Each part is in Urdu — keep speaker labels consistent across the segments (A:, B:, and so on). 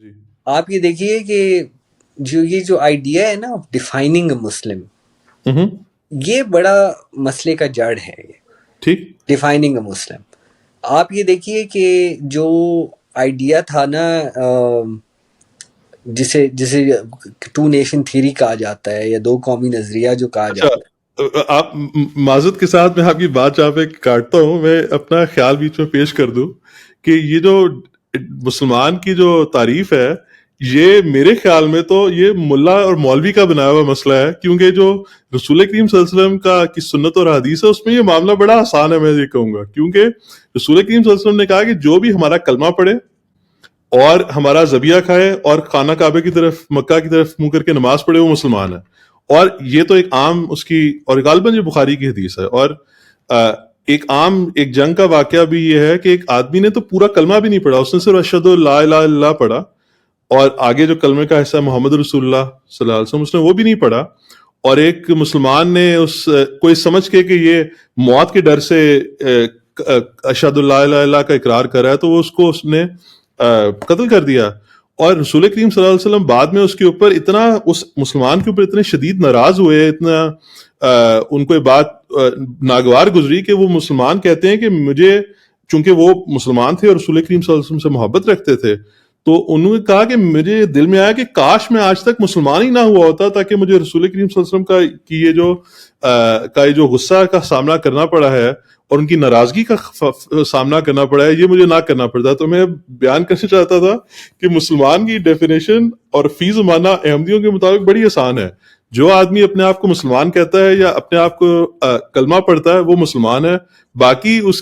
A: جی
B: آپ یہ دیکھیے کہ یہ جو آئیڈیا ہے نا آف ڈیفائننگ اے مسلم، یہ بڑا مسئلے کا جڑ ہے، یہ
A: ٹھیک
B: ڈیفائننگ اے مسلم. آپ یہ دیکھیے کہ جو آئیڈیا تھا نا جسے ٹو نیشن تھیوری کہا جاتا ہے یا دو قومی نظریہ جو کہا
A: اچھا.
B: جاتا
A: آپ معذرت کے ساتھ میں آپ کی بات جہاں پہ کاٹتا ہوں، میں اپنا خیال بیچ میں پیش کر دوں کہ یہ جو مسلمان کی جو تعریف ہے، یہ میرے خیال میں تو یہ ملا اور مولوی کا بنایا ہوا مسئلہ ہے، کیونکہ جو رسول کریم صلی اللہ علیہ وسلم کی سنت اور حدیث ہے اس میں یہ معاملہ بڑا آسان ہے. میں یہ کہوں گا کیونکہ رسول کریم صلی اللہ علیہ وسلم نے کہا کہ جو بھی ہمارا کلمہ پڑھے اور ہمارا ذبیحہ کھائے اور خانہ کعبہ کی طرف، مکہ کی طرف منہ کر کے نماز پڑھے، وہ مسلمان ہے. اور یہ تو ایک عام اس کی، اور غالباً یہ بخاری کی حدیث ہے. اور ایک عام ایک جنگ کا واقعہ بھی یہ ہے کہ ایک آدمی نے تو پورا کلمہ بھی نہیں پڑھا، اس نے صرف اشہد لا الہ الا اللہ پڑھا، اور آگے جو کلمے کا حصہ محمد رسول اللہ صلی اللہ علیہ وسلم اس نے وہ بھی نہیں پڑھا. اور ایک مسلمان نے اس کوئی سمجھ کے کہ یہ موت کے ڈر سے اشہد لا الہ الا اللہ کا اقرار کرا ہے، تو اس نے قتل کر دیا. اور رسول کریم صلی اللہ علیہ وسلم بعد میں اس کے اوپر اتنا، اس مسلمان کے اوپر اتنے شدید ناراض ہوئے، اتنا ان کو یہ بات ناگوار گزری کہ وہ مسلمان کہتے ہیں کہ مجھے، چونکہ وہ مسلمان تھے اور رسول کریم صلی اللہ علیہ وسلم سے محبت رکھتے تھے، تو انہوں نے کہا کہ مجھے دل میں آیا کہ کاش میں آج تک مسلمان ہی نہ ہوا ہوتا تاکہ مجھے رسول کریم صلی اللہ علیہ وسلم کی یہ جو غصہ کا سامنا کرنا پڑا ہے اور ان کی ناراضگی کا سامنا کرنا پڑا ہے، یہ مجھے نہ کرنا پڑتا. تو میں بیان کرنا چاہتا تھا کہ مسلمان کی ڈیفینیشن اور فی زمانہ احمدیوں کے مطابق بڑی آسان ہے. جو آدمی اپنے آپ کو مسلمان کہتا ہے یا اپنے آپ کو کلمہ پڑھتا ہے وہ مسلمان ہے. باقی اس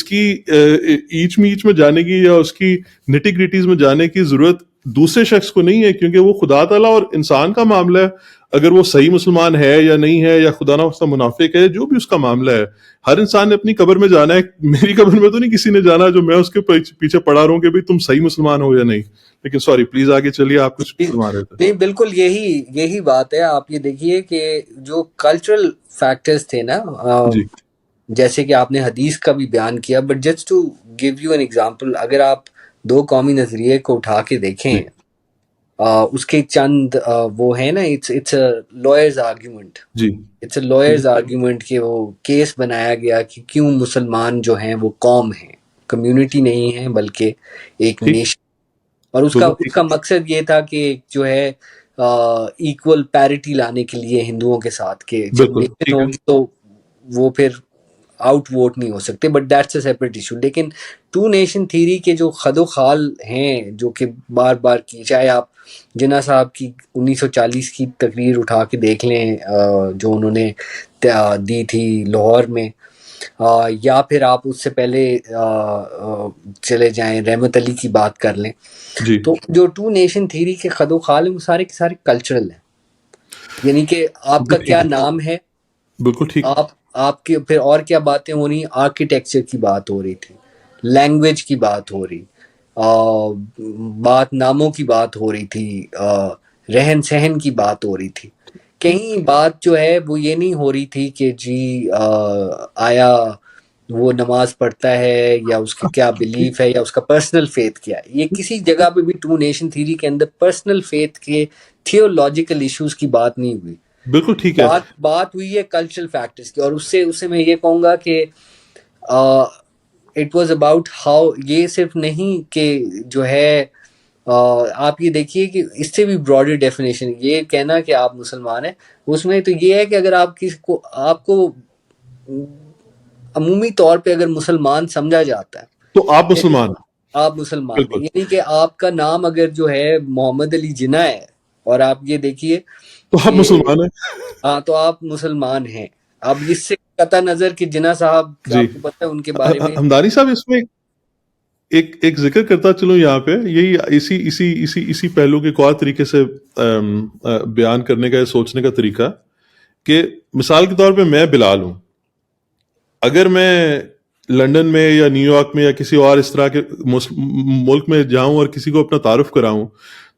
A: کی ایچ میچ میں جانے کی یا اس کی نٹی گریٹیز میں جانے کی ضرورت دوسرے شخص کو نہیں ہے، کیونکہ وہ خدا تعالیٰ اور انسان کا معاملہ ہے. اگر وہ صحیح مسلمان ہے یا نہیں ہے، یا خدا نخواستہ منافق ہے، جو بھی اس کا معاملہ ہے، ہر انسان نے اپنی قبر میں جانا ہے. میری قبر میں تو نہیں کسی نے جانا جو میں اس کے پیچھے پڑا رہا ہوں کہ بھئی تم صحیح مسلمان ہو یا نہیں. لیکن سوری، پلیز آگے چلیے، آپ کچھ فرما رہے تھے.
B: نہیں بالکل یہی بات ہے. آپ یہ دیکھیے کہ جو کلچرل فیکٹرز تھے نا،
A: جی
B: جیسے کہ آپ نے حدیث کا بھی بیان کیا، but just to give you an example, اگر آپ دو قومی نظریے کو اٹھا کے دیکھیں،
A: جی
B: اس کے چند وہ ہیں نا، اٹس اے لائرز آرگیومنٹ،
A: جی
B: اٹس اے لائرز آرگیومنٹ کہ وہ کیس بنایا گیا کہ کیوں مسلمان جو ہیں وہ قوم ہیں، کمیونٹی نہیں ہے بلکہ ایک
A: ٹھیک،
B: نیشن. اور اس
A: بالکل
B: کا مقصد یہ تھا کہ جو ہے ایکول پیرٹی لانے کے لیے ہندوؤں کے ساتھ، کہ جب
A: بالکل
B: نیشن
A: ٹھیک ہے.
B: ہوگی تو وہ پھر آؤٹ ووٹ نہیں ہو سکتے، but that's a separate issue. لیکن ٹو نیشن تھیوری کے جو خد و خال ہیں، جو کہ بار بار کی، چاہے آپ جناح صاحب کی 1940 کی تقریر اٹھا کے دیکھ لیں جو انہوں نے دی تھی لاہور میں، یا پھر آپ اس سے پہلے چلے جائیں رحمت علی کی بات کر لیں،
A: جی
B: تو جو ٹو نیشن تھیوری کے خد و خال ہیں وہ سارے کے سارے کلچرل ہیں. یعنی کہ آپ کا
A: بالکل
B: کیا
A: ٹھیک ہے.
B: نام ہے،
A: بالکل ٹھیک.
B: آپ کے پھر اور کیا باتیں ہو رہی، آرکیٹیکچر کی بات ہو رہی تھی، لینگویج کی بات ہو رہی، بات ناموں کی بات ہو رہی تھی، رہن سہن کی بات ہو رہی تھی. کہیں بات جو ہے وہ یہ نہیں ہو رہی تھی کہ جی آیا وہ نماز پڑھتا ہے یا اس کی کیا بلیف ہے یا اس کا پرسنل فیتھ کیا ہے. یہ کسی جگہ پہ بھی ٹو نیشن تھیوری کے اندر پرسنل فیتھ کے تھیولوجیکل ایشوز کی بات نہیں ہوئی.
A: بالکل ٹھیک ہے.
B: بات ہوئی ہے کلچرل فیکٹرز کی، اور اس سے میں یہ کہوں گا کہ اٹ واز اباؤٹ ہاؤ، یہ صرف نہیں کہ جو ہے آپ یہ دیکھیے کہ اس سے بھی براڈر ڈیفینیشن، یہ کہنا کہ آپ مسلمان ہیں، اس میں تو یہ ہے کہ اگر آپ کو عمومی طور پہ اگر مسلمان سمجھا جاتا ہے
A: تو آپ مسلمان ہیں.
B: آپ مسلمان ہیں.
A: بالکل.
B: یعنی کہ آپ کا نام اگر جو ہے محمد علی جناح ہے، اور آپ یہ دیکھیے
A: تو آپ مسلمان ہیں.
B: ہاں تو آپ مسلمان ہیں. اب اس سے قطع نظر کہ جناح صاحب
A: جی
B: آپ کو پتہ ہے ان کے بارے میں،
A: ہمدانی صاحب اس میں ایک ذکر کرتا چلوں یہاں پہ، یہی اسی پہلو کے ایک اور طریقے سے بیان کرنے کا، سوچنے کا طریقہ، کہ مثال کے طور پہ میں بلال ہوں. اگر میں لندن میں یا نیو یارک میں یا کسی اور اس طرح کے ملک میں جاؤں اور کسی کو اپنا تعارف کراؤں،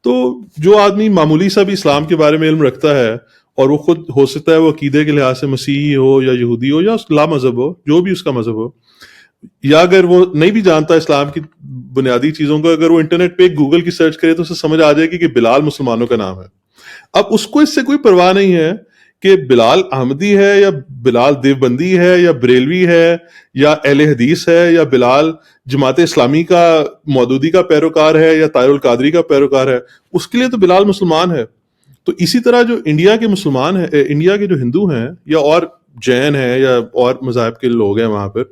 A: تو جو آدمی معمولی سا بھی اسلام کے بارے میں علم رکھتا ہے، اور وہ خود ہو سکتا ہے وہ عقیدے کے لحاظ سے مسیحی ہو یا یہودی ہو یا لا مذہب ہو، جو بھی اس کا مذہب ہو، یا اگر وہ نہیں بھی جانتا اسلام کی بنیادی چیزوں کو اگر وہ انٹرنیٹ پہ گوگل کی سرچ کرے تو اسے سمجھ آ جائے گی کہ بلال مسلمانوں کا نام ہے. اب اس کو اس سے کوئی پرواہ نہیں ہے کہ بلال احمدی ہے یا بلال دیوبندی ہے یا بریلوی ہے یا اہل حدیث ہے یا بلال جماعت اسلامی کا مودودی کا پیروکار ہے یا طاہر القادری کا پیروکار ہے. اس کے لیے تو بلال مسلمان ہے. تو اسی طرح جو انڈیا کے مسلمان ہیں, انڈیا کے جو ہندو ہیں یا اور جین ہیں یا اور مذاہب کے لوگ ہیں وہاں پر,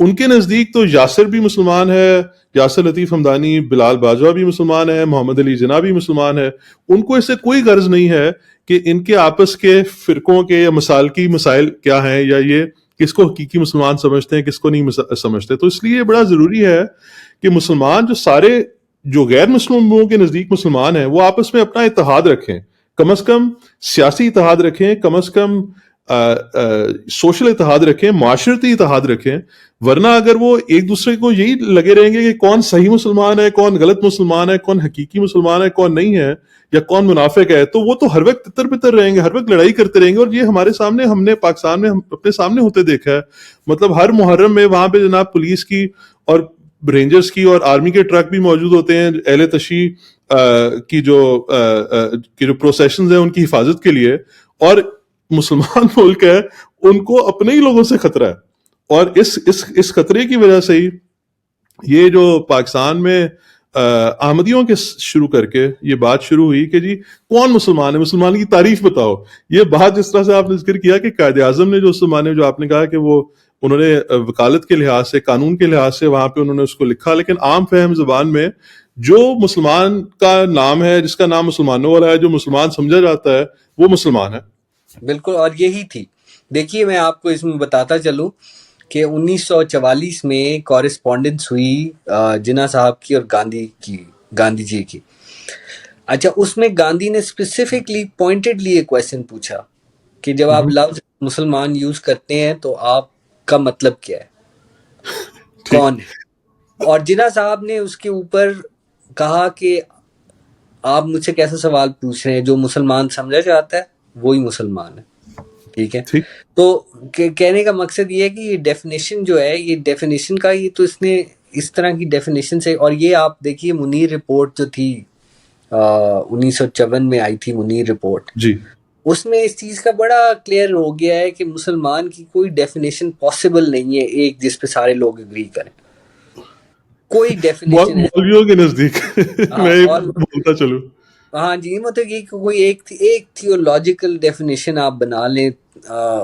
A: ان کے نزدیک تو یاسر بھی مسلمان ہے, یاسر لطیف حمدانی, بلال باجوہ بھی مسلمان ہے, محمد علی جناح بھی مسلمان ہے. ان کو اس سے کوئی غرض نہیں ہے کہ ان کے آپس کے فرقوں کے یا مسالکی مسائل کیا ہیں یا یہ کس کو حقیقی مسلمان سمجھتے ہیں کس کو نہیں سمجھتے. تو اس لیے بڑا ضروری ہے کہ مسلمان جو سارے جو غیر مسلموں کے نزدیک مسلمان ہیں وہ آپس میں اپنا اتحاد رکھیں, کم از کم سیاسی اتحاد رکھیں, کم از کم سوشل اتحاد رکھیں, معاشرتی اتحاد رکھیں. ورنہ اگر وہ ایک دوسرے کو یہی لگے رہیں گے کہ کون صحیح مسلمان ہے, کون غلط مسلمان ہے, کون حقیقی مسلمان ہے, کون نہیں ہے, یا کون منافق ہے, تو وہ تو ہر وقت تتر بتر رہیں گے, ہر وقت لڑائی کرتے رہیں گے. اور یہ ہمارے سامنے, ہم نے پاکستان میں اپنے سامنے ہوتے دیکھا ہے. مطلب ہر محرم میں وہاں پہ جناب پولیس کی اور رینجرز کی اور آرمی کے ٹرک بھی موجود ہوتے ہیں اہل تشیع کی جو پروسیشنز ہیں ان کی حفاظت کے لیے. اور مسلمان ملک ہے, ان کو اپنے ہی لوگوں سے خطرہ ہے. اور اس خطرے کی وجہ سے ہی یہ جو پاکستان میں احمدیوں کے شروع کر کے یہ بات شروع ہوئی کہ جی کون مسلمان ہے, مسلمان کی تعریف بتاؤ. یہ بات جس طرح سے آپ نے ذکر کیا کہ قائد اعظم نے جو اس زمانے جو آپ نے کہا کہ وہ انہوں نے وکالت کے لحاظ سے, قانون کے لحاظ سے وہاں پہ انہوں نے اس کو لکھا, لیکن عام فہم زبان میں جو مسلمان کا نام ہے, جس کا نام مسلمانوں والا ہے, جو مسلمان سمجھا جاتا ہے, وہ مسلمان ہے.
B: بالکل. اور یہی تھی. دیکھیے میں آپ کو اس میں بتاتا چلوں کہ 1944 میں کورسپونڈنس ہوئی جناح صاحب کی اور گاندھی جی کی. اچھا, اس میں گاندھی نے اسپیسیفکلی پوائنٹڈلی ایک کویشچن پوچھا کہ جب آپ لفظ مسلمان یوز کرتے ہیں تو آپ کا مطلب کیا ہے, کون ہے؟ اور جناح صاحب نے اس کے اوپر کہا کہ آپ مجھ سے کیسا سوال پوچھ رہے ہیں, جو مسلمان سمجھا جاتا ہے وہی مسلمان ہے. ٹھیک ہے, تو کہنے کا مقصد یہ ہے کہ یہ ڈیفینیشن جو ہے, یہ ڈیفینیشن کا یہ تو اس نے اس طرح کی ڈیفینیشن سے, اور یہ آپ دیکھیے منیر رپورٹ جو تھی 1954 میں آئی تھی, منیر رپورٹ
A: جی,
B: اس میں اس چیز کا بڑا کلیئر ہو گیا ہے کہ مسلمان کی کوئی ڈیفینیشن پاسبل نہیں ہے ایک جس پہ سارے لوگ اگری کریں. کوئی ڈیفینیشن ہے
A: مولویوں کے نزدیک میں بولتا چلوں,
B: ہاں جی, مطلب یہ کوئی ایک تھیولوجیکل ڈیفینیشن آپ بنا لیں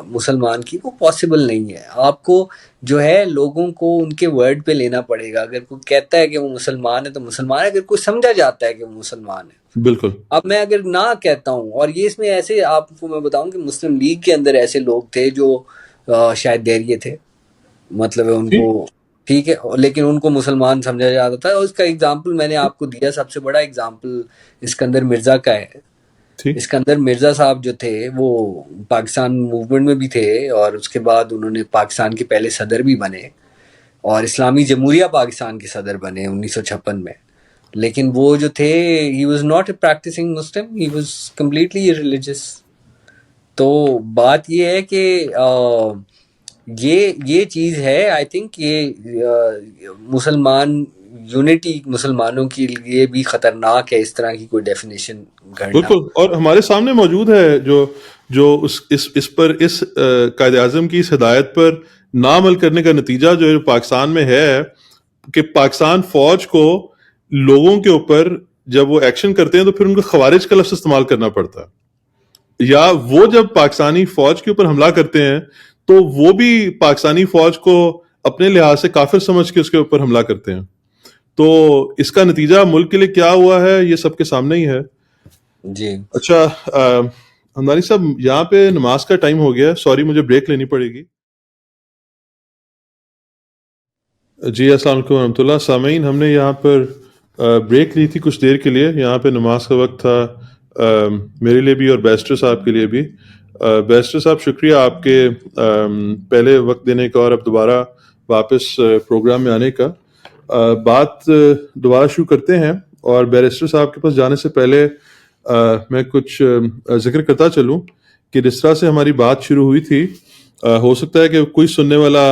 B: مسلمان کی, وہ پاسبل نہیں ہے. آپ کو جو ہے لوگوں کو ان کے ورڈ پہ لینا پڑے گا. اگر کوئی کہتا ہے کہ وہ مسلمان ہے تو مسلمان ہے, اگر کوئی سمجھا جاتا ہے کہ وہ مسلمان ہے.
A: بالکل.
B: اب میں اگر نہ کہتا ہوں, اور یہ اس میں ایسے آپ کو میں بتاؤں کہ مسلم لیگ کے اندر ایسے لوگ تھے جو شاید دیریے تھے, مطلب ان کو ٹھیک ہے, لیکن ان کو مسلمان سمجھا جاتا تھا. اور اس کا اگزامپل میں نے آپ کو دیا, سب سے بڑا اگزامپل اسکندر مرزا کا ہے. اسکندر مرزا صاحب جو تھے وہ پاکستان موومنٹ میں بھی تھے, اور اس کے بعد انہوں نے پاکستان کے پہلے صدر بھی بنے, اور اسلامی جمہوریہ پاکستان کے صدر بنے 1956 میں. لیکن وہ جو تھے, he was not a practicing Muslim, he was completely irreligious. تو بات یہ ہے کہ یہ چیز ہے, آئی تھنک یہ مسلمان یونٹی مسلمانوں کے لیے بھی خطرناک ہے اس طرح کی کوئی ڈیفینیشن گھڑنا.
A: بالکل, اور ہمارے سامنے موجود ہے جو اس پر, اس قائد اعظم کی اس ہدایت پر نہ عمل کرنے کا نتیجہ جو پاکستان میں ہے کہ پاکستان فوج کو لوگوں کے اوپر جب وہ ایکشن کرتے ہیں تو پھر ان کو خوارج کا لفظ استعمال کرنا پڑتا ہے, یا وہ جب پاکستانی فوج کے اوپر حملہ کرتے ہیں تو وہ بھی پاکستانی فوج کو اپنے لحاظ سے کافر سمجھ کے اس کے اوپر حملہ کرتے ہیں. تو اس کا نتیجہ ملک کے لیے کیا ہوا ہے یہ سب کے سامنے ہی ہے.
B: جی
A: اچھا ہمدانی صاحب, یہاں پہ نماز کا ٹائم ہو گیا, سوری مجھے بریک لینی پڑے گی. جی السلام علیکم ورحمۃ اللہ. سامعین, ہم نے یہاں پر بریک لی تھی کچھ دیر کے لیے, یہاں پہ نماز کا وقت تھا میرے لیے بھی اور بیسٹر صاحب کے لیے بھی. بیسٹر صاحب شکریہ آپ کے پہلے وقت دینے کا اور اب دوبارہ واپس پروگرام میں آنے کا. بات دوبارہ شروع کرتے ہیں, اور بیرسٹر صاحب کے پاس جانے سے پہلے میں کچھ ذکر کرتا چلوں کہ جس طرح سے ہماری بات شروع ہوئی تھی ہو سکتا ہے کہ کوئی سننے والا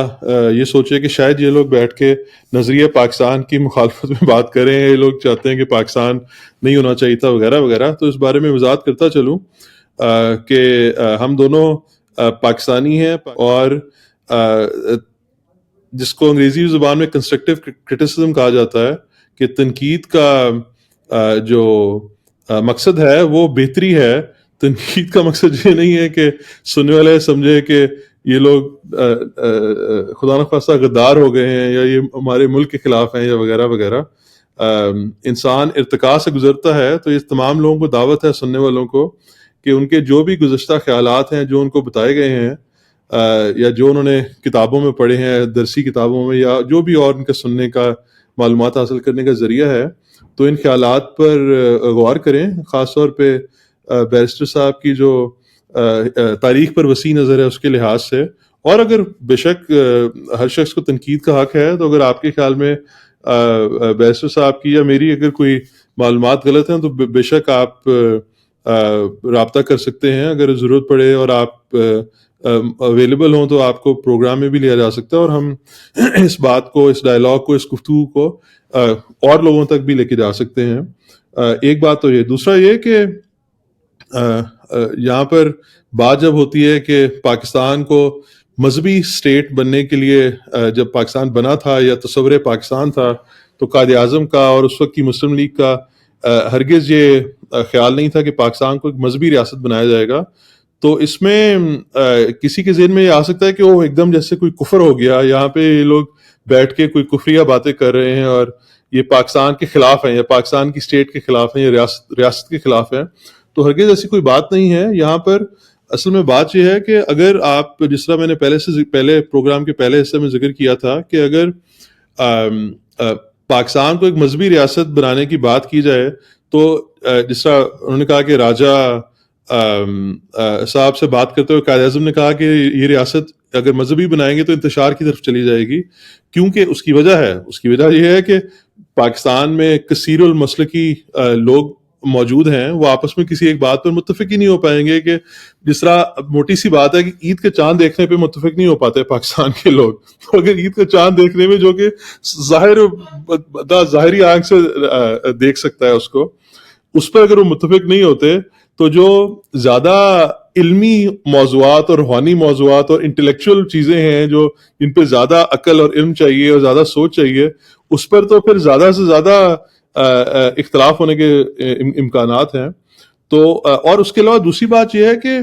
A: یہ سوچے کہ شاید یہ لوگ بیٹھ کے نظریہ پاکستان کی مخالفت میں بات کریں، یہ لوگ چاہتے ہیں کہ پاکستان نہیں ہونا چاہیے تھا وغیرہ وغیرہ. تو اس بارے میں وضاحت کرتا چلوں کہ ہم دونوں پاکستانی ہیں، اور جس کو انگریزی زبان میں کنسٹرکٹیو کرٹیسزم کہا جاتا ہے، کہ تنقید کا جو مقصد ہے وہ بہتری ہے. تنقید کا مقصد یہ نہیں ہے کہ سننے والے سمجھے کہ یہ لوگ خدا نخواستہ غدار ہو گئے ہیں، یا یہ ہمارے ملک کے خلاف ہیں، یا وغیرہ وغیرہ. انسان ارتقاء سے گزرتا ہے، تو یہ تمام لوگوں کو دعوت ہے، سننے والوں کو، کہ ان کے جو بھی گزشتہ خیالات ہیں جو ان کو بتائے گئے ہیں، یا جو انہوں نے کتابوں میں پڑھے ہیں، درسی کتابوں میں، یا جو بھی اور ان کا سننے کا معلومات حاصل کرنے کا ذریعہ ہے، تو ان خیالات پر غور کریں. خاص طور پہ بیرسٹر صاحب کی جو تاریخ پر وسیع نظر ہے اس کے لحاظ سے. اور اگر بے شک ہر شخص کو تنقید کا حق ہے، تو اگر آپ کے خیال میں بیرسٹر صاحب کی یا میری اگر کوئی معلومات غلط ہیں، تو بے شک آپ رابطہ کر سکتے ہیں. اگر ضرورت پڑے اور آپ اویلیبل ہوں تو آپ کو پروگرام میں بھی لیا جا سکتا ہے، اور ہم اس بات کو، اس ڈائلاگ کو، اس گفتگو کو اور لوگوں تک بھی لے کے جا سکتے ہیں. ایک بات تو یہ. دوسرا یہ کہ یہاں پر بات جب ہوتی ہے کہ پاکستان کو مذہبی اسٹیٹ بننے کے لیے جب پاکستان بنا تھا، یا تصور پاکستان تھا، تو قائد اعظم کا اور اس وقت کی مسلم لیگ کا ہرگز یہ خیال نہیں تھا کہ پاکستان کو ایک مذہبی ریاست بنایا جائے گا. تو اس میں کسی کے ذہن میں یہ آ سکتا ہے کہ وہ ایک دم جیسے کوئی کفر ہو گیا، یہاں پہ یہ لوگ بیٹھ کے کوئی کفریہ باتیں کر رہے ہیں، اور یہ پاکستان کے خلاف ہیں، یا پاکستان کی اسٹیٹ کے خلاف ہیں، یا ریاست کے خلاف ہیں. تو ہرگز ایسی کوئی بات نہیں ہے. یہاں پر اصل میں بات یہ ہے کہ اگر آپ، جس طرح میں نے پہلے پروگرام کے پہلے حصے میں ذکر کیا تھا، کہ اگر پاکستان کو ایک مذہبی ریاست بنانے کی بات کی جائے، تو جس طرح انہوں نے کہا کہ راجہ صاحب سے بات کرتے ہوئے قائد اعظم نے کہا کہ یہ ریاست اگر مذہبی بنائیں گے تو انتشار کی طرف چلی جائے گی. کیونکہ اس کی وجہ یہ ہے کہ پاکستان میں کثیر المسلکی لوگ موجود ہیں، وہ آپس میں کسی ایک بات پر متفق ہی نہیں ہو پائیں گے. کہ جس طرح موٹی سی بات ہے کہ عید کے چاند دیکھنے پہ متفق نہیں ہو پاتے پاکستان کے لوگ. تو اگر عید کا چاند دیکھنے میں، جو کہ ظاہری آنکھ سے دیکھ سکتا ہے اس کو، اس پر اگر وہ متفق نہیں ہوتے، تو جو زیادہ علمی موضوعات اور روحانی موضوعات اور انٹلیکچوئل چیزیں ہیں، جو جن پہ زیادہ عقل اور علم چاہیے اور زیادہ سوچ چاہیے، اس پر تو پھر زیادہ سے زیادہ اختلاف ہونے کے امکانات ہیں. تو اور اس کے علاوہ دوسری بات یہ ہے کہ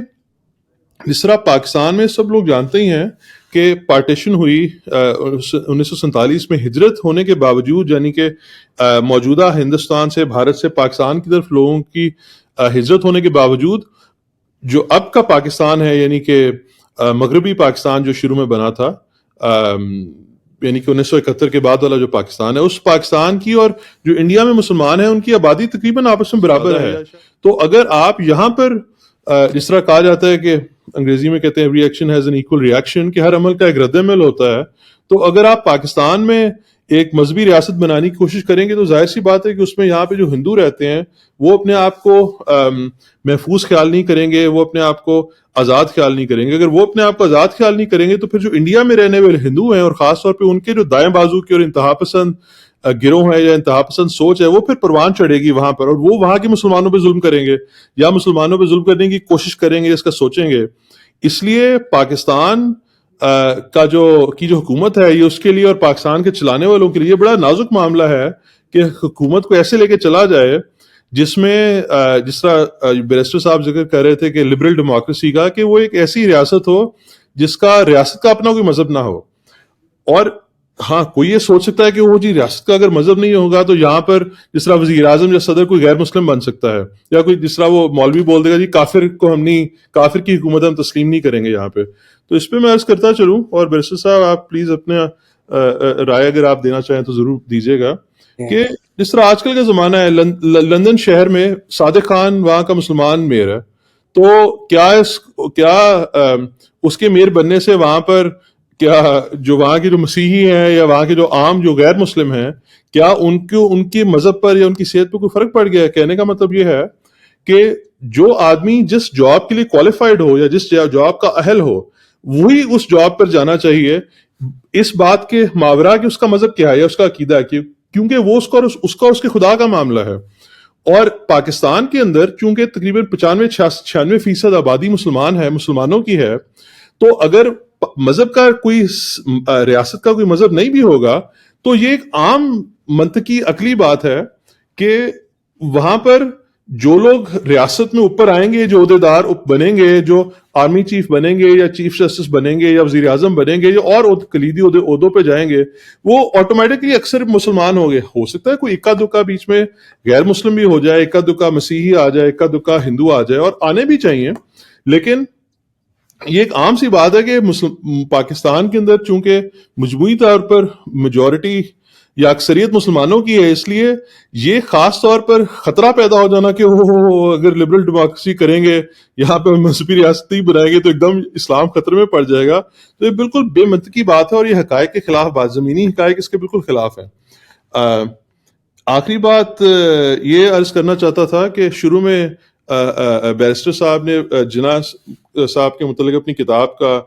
A: جس طرح پاکستان میں سب لوگ جانتے ہی ہیں کہ پارٹیشن ہوئی 1947 میں، ہجرت ہونے کے باوجود، یعنی کہ موجودہ ہندوستان سے، بھارت سے پاکستان کی طرف لوگوں کی ہجرت ہونے کے باوجود، جو اب کا پاکستان ہے، یعنی کہ مغربی پاکستان جو شروع میں بنا تھا، یعنی کہ 1971 کے بعد والا جو پاکستان ہے، اس پاکستان کی اور جو انڈیا میں مسلمان ہیں ان کی آبادی تقریباً آپس میں برابر ہے. تو اگر آپ یہاں پر جس طرح کہا جاتا ہے کہ انگریزی میں کہتے ہیں reaction has an equal reaction, کہ ہر عمل کا ایک رد عمل ہوتا ہے. تو اگر آپ پاکستان میں ایک مذہبی ریاست بنانے کی کوشش کریں گے، تو ظاہر سی بات ہے کہ اس میں یہاں پہ جو ہندو رہتے ہیں وہ اپنے آپ کو محفوظ خیال نہیں کریں گے، وہ اپنے آپ کو آزاد خیال نہیں کریں گے. اگر وہ اپنے آپ کو آزاد خیال نہیں کریں گے، تو پھر جو انڈیا میں رہنے والے ہندو ہیں، اور خاص طور پہ ان کے جو دائیں بازو کی اور انتہا پسند گروہ ہے یا انتہا پسند سوچ ہے، وہ پھر پروان چڑھے گی وہاں پر، اور وہ وہاں کے مسلمانوں پہ ظلم کریں گے، یا مسلمانوں پہ ظلم کرنے کی کوشش کریں گے، اس کا سوچیں گے. اس لیے پاکستان کی جو حکومت ہے، یہ اس کے لیے اور پاکستان کے چلانے والوں کے لیے بڑا نازک معاملہ ہے کہ حکومت کو ایسے لے کے چلا جائے جس میں جس طرح بیرسٹر صاحب ذکر کر رہے تھے کہ لبرل ڈیموکریسی کا، کہ وہ ایک ایسی ریاست ہو جس کا ریاست کا اپنا کوئی مذہب نہ ہو. اور ہاں، کوئی یہ سوچ سکتا ہے کہ وہ ریاست کا اگر مذہب نہیں ہوگا تو یہاں پر جس طرح وزیر اعظم یا صدر کوئی غیر مسلم بن سکتا ہے، یا کوئی جس طرح وہ مولوی بول دے گا جی کافر کو ہم نہیں، کافر کی حکومت ہم تسلیم نہیں کریں گے یہاں پہ. تو اس پہ میں عرض کرتا چلوں، اور بیرسٹر صاحب آپ پلیز اپنے رائے اگر آپ دینا چاہیں تو ضرور دیجیے گا. کہ جس طرح آج کل کا زمانہ ہے، لندن شہر میں صادق خان وہاں کا مسلمان میئر ہے، تو کیا اس کے میئر بننے سے وہاں پر کیا جو وہاں کے جو مسیحی ہیں یا وہاں کے جو عام جو غیر مسلم ہیں، کیا ان کے مذہب پر یا ان کی صحت پر کوئی فرق پڑ گیا ہے؟ کہنے کا مطلب یہ ہے کہ جو آدمی جس جاب کے لیے کوالیفائڈ ہو یا جس جاب کا اہل ہو، وہی اس جاب پر جانا چاہیے، اس بات کے ماورا کہ اس کا مذہب کیا ہے یا اس کا عقیدہ ہے، کیونکہ وہ اس کے خدا کا معاملہ ہے۔ اور پاکستان کے اندر چونکہ تقریباً 95-96% آبادی مسلمان ہے، مسلمانوں کی ہے، تو اگر مذہب کا کوئی ریاست کا کوئی مذہب نہیں بھی ہوگا تو یہ ایک عام منطقی عقلی بات ہے کہ وہاں پر جو لوگ ریاست میں اوپر آئیں گے، جو عہدیدار بنیں گے، جو آرمی چیف بنیں گے یا چیف جسٹس بنیں گے یا وزیر اعظم بنیں گے یا اور کلیدی عہدوں پہ جائیں گے، وہ آٹومیٹکلی اکثر مسلمان ہوں گے۔ ہو سکتا ہے کوئی اکا دکا بیچ میں غیر مسلم بھی ہو جائے، اکا دکا مسیحی آ جائے، اکا دکا ہندو آ جائے، اور آنے بھی چاہیے، لیکن یہ ایک عام سی بات ہے کہ پاکستان کے اندر چونکہ مجموعی طور پر میجورٹی یا اکثریت مسلمانوں کی ہے، اس لیے یہ خاص طور پر خطرہ پیدا ہو جانا کہ اگر لبرل ڈیموکریسی کریں گے، یہاں پہ مذہبی ریاستیں بنائیں گے تو ایک دم اسلام خطرے میں پڑ جائے گا، تو یہ بالکل بے منطقی بات ہے، اور یہ حقائق کے خلاف بات، زمینی حقائق اس کے بالکل خلاف ہے۔ آخری بات یہ عرض کرنا چاہتا تھا کہ شروع میں بیرسٹر صاحب نے جناح صاحب کے متعلق اپنی کتاب کا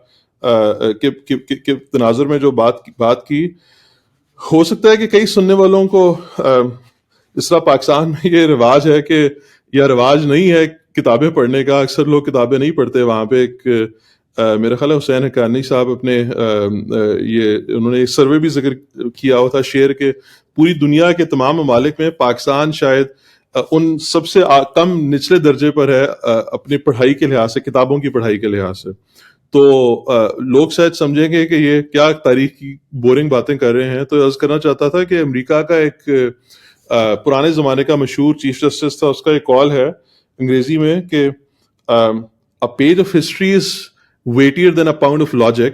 A: کے تناظر میں جو بات کی، ہو سکتا ہے کہ کئی سننے والوں کو اس طرح پاکستان میں یہ رواج ہے کہ، یا رواج نہیں ہے کتابیں پڑھنے کا، اکثر لوگ کتابیں نہیں پڑھتے۔ وہاں پہ ایک میرا خیال ہے حسین حقانی صاحب اپنے انہوں نے ایک سروے بھی ذکر کیا ہوا تھا شیئر کے پوری دنیا کے تمام ممالک میں پاکستان شاید ان سب سے کم نچلے درجے پر ہے اپنی پڑھائی کے لحاظ سے، کتابوں کی پڑھائی کے لحاظ سے۔ تو لوگ شاید سمجھیں گے کہ یہ کیا تاریخ کی بورنگ باتیں کر رہے ہیں، تو عرض کرنا چاہتا تھا کہ امریکہ کا ایک پرانے زمانے کا مشہور چیف جسٹس تھا، اس کا ایک کال ہے انگریزی میں کہ a page of history is weightier than a pound of logic،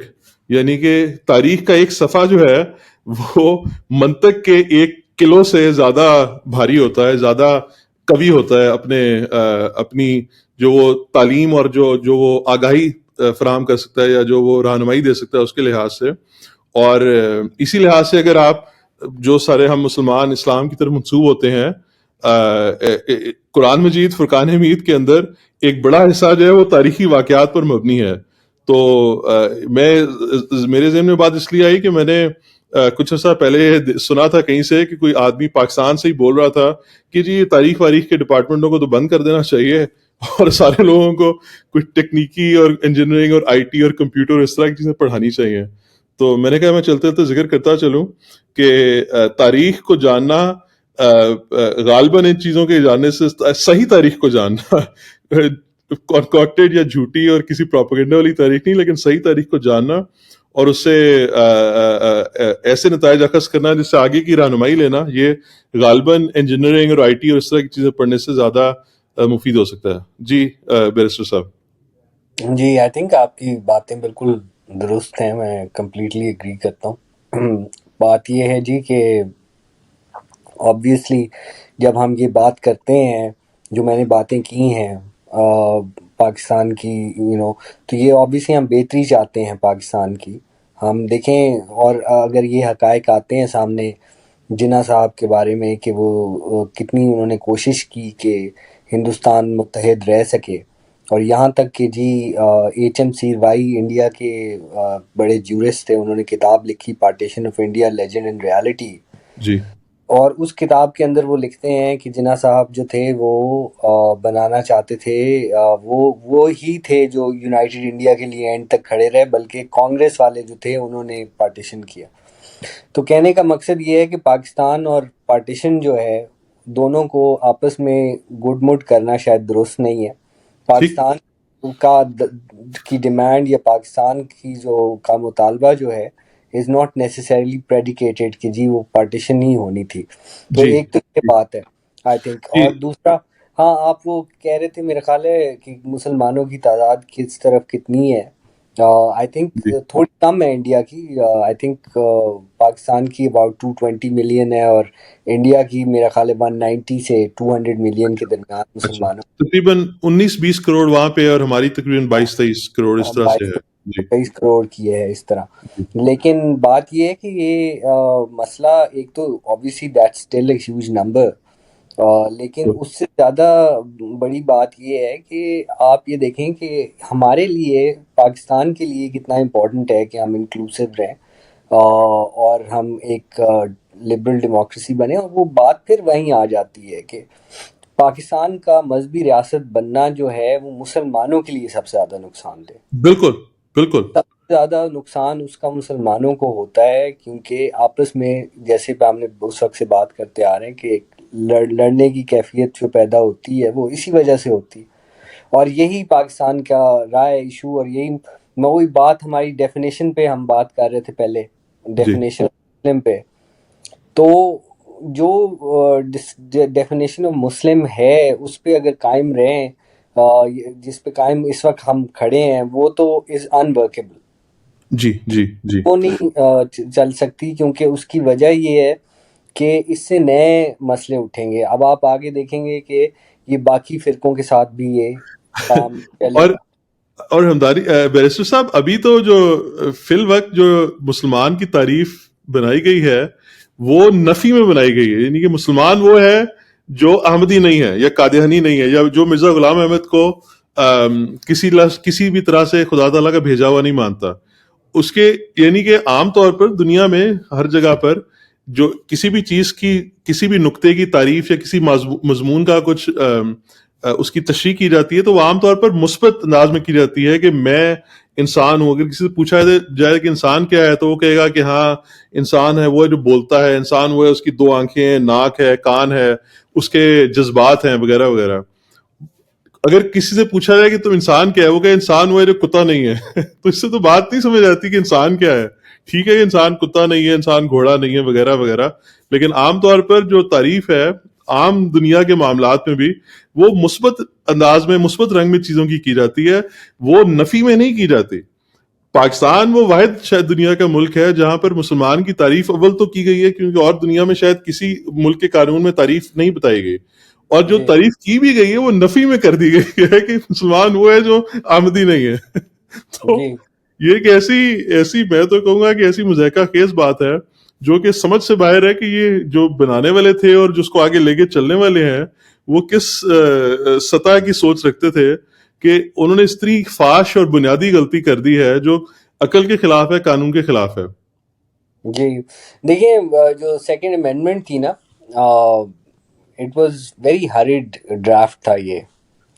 A: یعنی کہ تاریخ کا ایک صفحہ جو ہے وہ منطق کے 1 کلو سے زیادہ بھاری ہوتا ہے، زیادہ قوی ہوتا ہے اپنی جو وہ تعلیم اور جو وہ آگاہی فراہم کر سکتا ہے یا جو وہ رہنمائی دے سکتا ہے اس کے لحاظ سے۔ اور اسی لحاظ سے اگر آپ جو سارے ہم مسلمان اسلام کی طرف منسوب ہوتے ہیں، قرآن مجید فرقان حمید کے اندر ایک بڑا حصہ جو ہے وہ تاریخی واقعات پر مبنی ہے۔ تو میرے ذہن میں بات اس لیے آئی کہ میں نے کچھ عرصہ پہلے سنا تھا کہیں سے کہ کوئی آدمی پاکستان سے ہی بول رہا تھا کہ جی یہ تاریخ واریخ کے ڈپارٹمنٹوں کو تو بند کر دینا چاہیے اور سارے لوگوں کو کچھ ٹیکنیکی اور انجینئرنگ اور آئی ٹی اور کمپیوٹر اس طرح کی چیزیں پڑھانی چاہیے۔ تو میں نے کہا میں چلتے چلتے ذکر کرتا چلوں کہ تاریخ کو جاننا غالباً ان چیزوں کے جاننے سے، صحیح تاریخ کو جاننا، کنکاکٹڈ یا جھوٹی اور کسی پروپیگنڈا والی تاریخ نہیں، لیکن صحیح تاریخ کو جاننا اور اس سے ایسے نتائج اخذ کرنا جس سے آگے کی رہنمائی لینا، یہ غالباً انجینئرنگ اور آئی ٹی اور اس طرح کی چیزیں پڑھنے سے زیادہ مفید ہو سکتا ہے۔ جی بیرسٹر صاحب۔
B: جی آئی تھنک آپ کی باتیں بالکل درست ہیں، میں کمپلیٹلی اگری کرتا ہوں۔ بات یہ ہے جی کہ آبویسلی جب ہم یہ بات کرتے ہیں، جو میں نے باتیں کی ہیں پاکستان کی، تو یہ آبویسلی ہم بہتری چاہتے ہیں پاکستان کی۔ ہم دیکھیں، اور اگر یہ حقائق آتے ہیں سامنے جناح صاحب کے بارے میں کہ وہ کتنی انہوں نے کوشش کی کہ ہندوستان متحد رہ سکے، اور یہاں تک کہ G H M Seervai India کے بڑے جورسٹ تھے، انہوں نے کتاب لکھی partition of India legend and reality,
A: جی،
B: اور اس کتاب کے اندر وہ لکھتے ہیں کہ جناح صاحب جو تھے وہ بنانا چاہتے تھے، وہ ہی تھے جو یونائٹڈ انڈیا کے لیے اینڈ تک کھڑے رہے، بلکہ کانگریس والے جو تھے انہوں نے پارٹیشن کیا۔ تو کہنے کا مقصد یہ ہے کہ پاکستان اور پارٹیشن جو ہے، دونوں کو آپس میں گڈ مڈ کرنا شاید درست نہیں ہے۔ پاکستان کی ڈیمانڈ یا پاکستان کی کا مطالبہ جو ہے از ناٹ نیسیسریلی پریڈیکیٹڈ کہ جی وہ پارٹیشن ہی ہونی تھی۔ تو ایک تو یہ بات ہے آئی تھنک، اور دوسرا ہاں آپ وہ کہہ رہے تھے میرا خیال ہے کہ مسلمانوں کی تعداد کس طرف کتنی ہے، آئی تھنک تھوڑی کم ہے انڈیا کی، آئی تھنک پاکستان کی اباؤٹ 220 ملین ہے، اور انڈیا کی میرا خیال ہے 190 سے 200 ملین کے درمیان مسلمانوں،
A: تقریباً 19-20 کروڑ وہاں پہ اور ہماری تقریباً 22-23 کروڑ اس طرح سے ہے۔
B: 23 کروڑ کی ہے اس طرح۔ لیکن بات یہ ہے کہ یہ مسئلہ ایک تو obviously that's still a huge number، لیکن اس سے زیادہ بڑی بات یہ ہے کہ آپ یہ دیکھیں کہ ہمارے لیے پاکستان کے لیے کتنا امپورٹنٹ ہے کہ ہم انکلوسیو رہیں اور ہم ایک لبرل ڈیموکریسی بنے. اور وہ بات پھر وہیں آ جاتی ہے کہ پاکستان کا مذہبی ریاست بننا جو ہے وہ مسلمانوں کے لیے سب سے زیادہ نقصان دہ.
A: بالکل بالکل.
B: سب سے زیادہ نقصان اس کا مسلمانوں کو ہوتا ہے کیونکہ آپس میں جیسے ہم نے اس وقت سے بات کرتے آ رہے ہیں کہ ایک لڑنے کی کیفیت جو پیدا ہوتی ہے وہ اسی وجہ سے ہوتی ہے. اور یہی پاکستان کا رائے ایشو اور یہی وہی بات ہماری ڈیفینیشن پہ ہم بات کر رہے تھے پہلے,
A: جی
B: ڈیفینیشن مسلم پہ. تو جو ڈیفینیشن آف مسلم ہے اس پہ اگر قائم رہیں, جس پہ قائم اس وقت ہم کھڑے ہیں, وہ تو از انورکیبل,
A: جی جی جی.
B: وہ نہیں چل سکتی کیونکہ اس کی وجہ یہ ہے کہ اس سے نئے مسئلے اٹھیں گے. اب آپ آگے دیکھیں گے کہ یہ باقی فرقوں کے ساتھ بھی یہ کام چلے
A: اور
B: گا.
A: اور ہمداری بیرسٹر صاحب, ابھی تو جو فی الوقت جو مسلمان کی تعریف بنائی گئی ہے وہ نفی میں بنائی گئی ہے, یعنی کہ مسلمان وہ ہے جو احمدی نہیں ہے یا قادیانی نہیں ہے یا جو مرزا غلام احمد کو کسی بھی طرح سے خدا تعالیٰ کا بھیجا ہوا نہیں مانتا. اس کے یعنی کہ عام طور پر دنیا میں ہر جگہ پر جو کسی بھی چیز کی کسی بھی نقطے کی تعریف یا کسی مضمون کا کچھ اس کی تشریح کی جاتی ہے تو وہ عام طور پر مثبت انداز میں کی جاتی ہے کہ میں انسان ہوں. اگر کسی سے پوچھا جائے کہ انسان کیا ہے تو وہ کہے گا کہ ہاں انسان ہے وہ جو بولتا ہے, انسان وہ ہے اس کی 2 آنکھیں ہیں, ناک ہے, کان ہے, اس کے جذبات ہیں وغیرہ وغیرہ. اگر کسی سے پوچھا جائے کہ تم انسان کیا ہے, وہ کہ انسان وہ ہے جو کتا نہیں ہے تو اس سے تو بات نہیں سمجھ آتی کہ انسان کیا ہے. ٹھیک ہے انسان کتا نہیں ہے, انسان گھوڑا نہیں ہے وغیرہ وغیرہ, لیکن عام طور پر جو تعریف ہے عام دنیا کے معاملات میں بھی وہ مثبت انداز میں مثبت رنگ میں چیزوں کی جاتی ہے, وہ نفی میں نہیں کی جاتی. پاکستان وہ واحد شاید دنیا کا ملک ہے جہاں پر مسلمان کی تعریف اول تو کی گئی ہے, کیونکہ اور دنیا میں شاید کسی ملک کے قانون میں تعریف نہیں بتائی گئی, اور جو
B: جی
A: تعریف کی بھی گئی ہے وہ نفی میں کر دی گئی ہے کہ مسلمان وہ ہے جو آمدی نہیں ہے تو
B: جی
A: یہ ایک ایسی میں تو کہوں گا کہ ایسی مضحکہ خیز بات ہے جو کہ سمجھ سے باہر ہے کہ یہ جو بنانے والے تھے اور جس کو آگے لے کے چلنے والے ہیں وہ کس سطح کی سوچ رکھتے تھے کہ انہوں نے اس طرح فاش اور بنیادی غلطی کر دی ہے جو عقل کے خلاف ہے, قانون کے خلاف ہے.
B: جی. دیکھیں جو سیکنڈ امینڈمنٹ تھی نا, اٹ واز ویری ہریڈ ڈرافٹ تھا یہ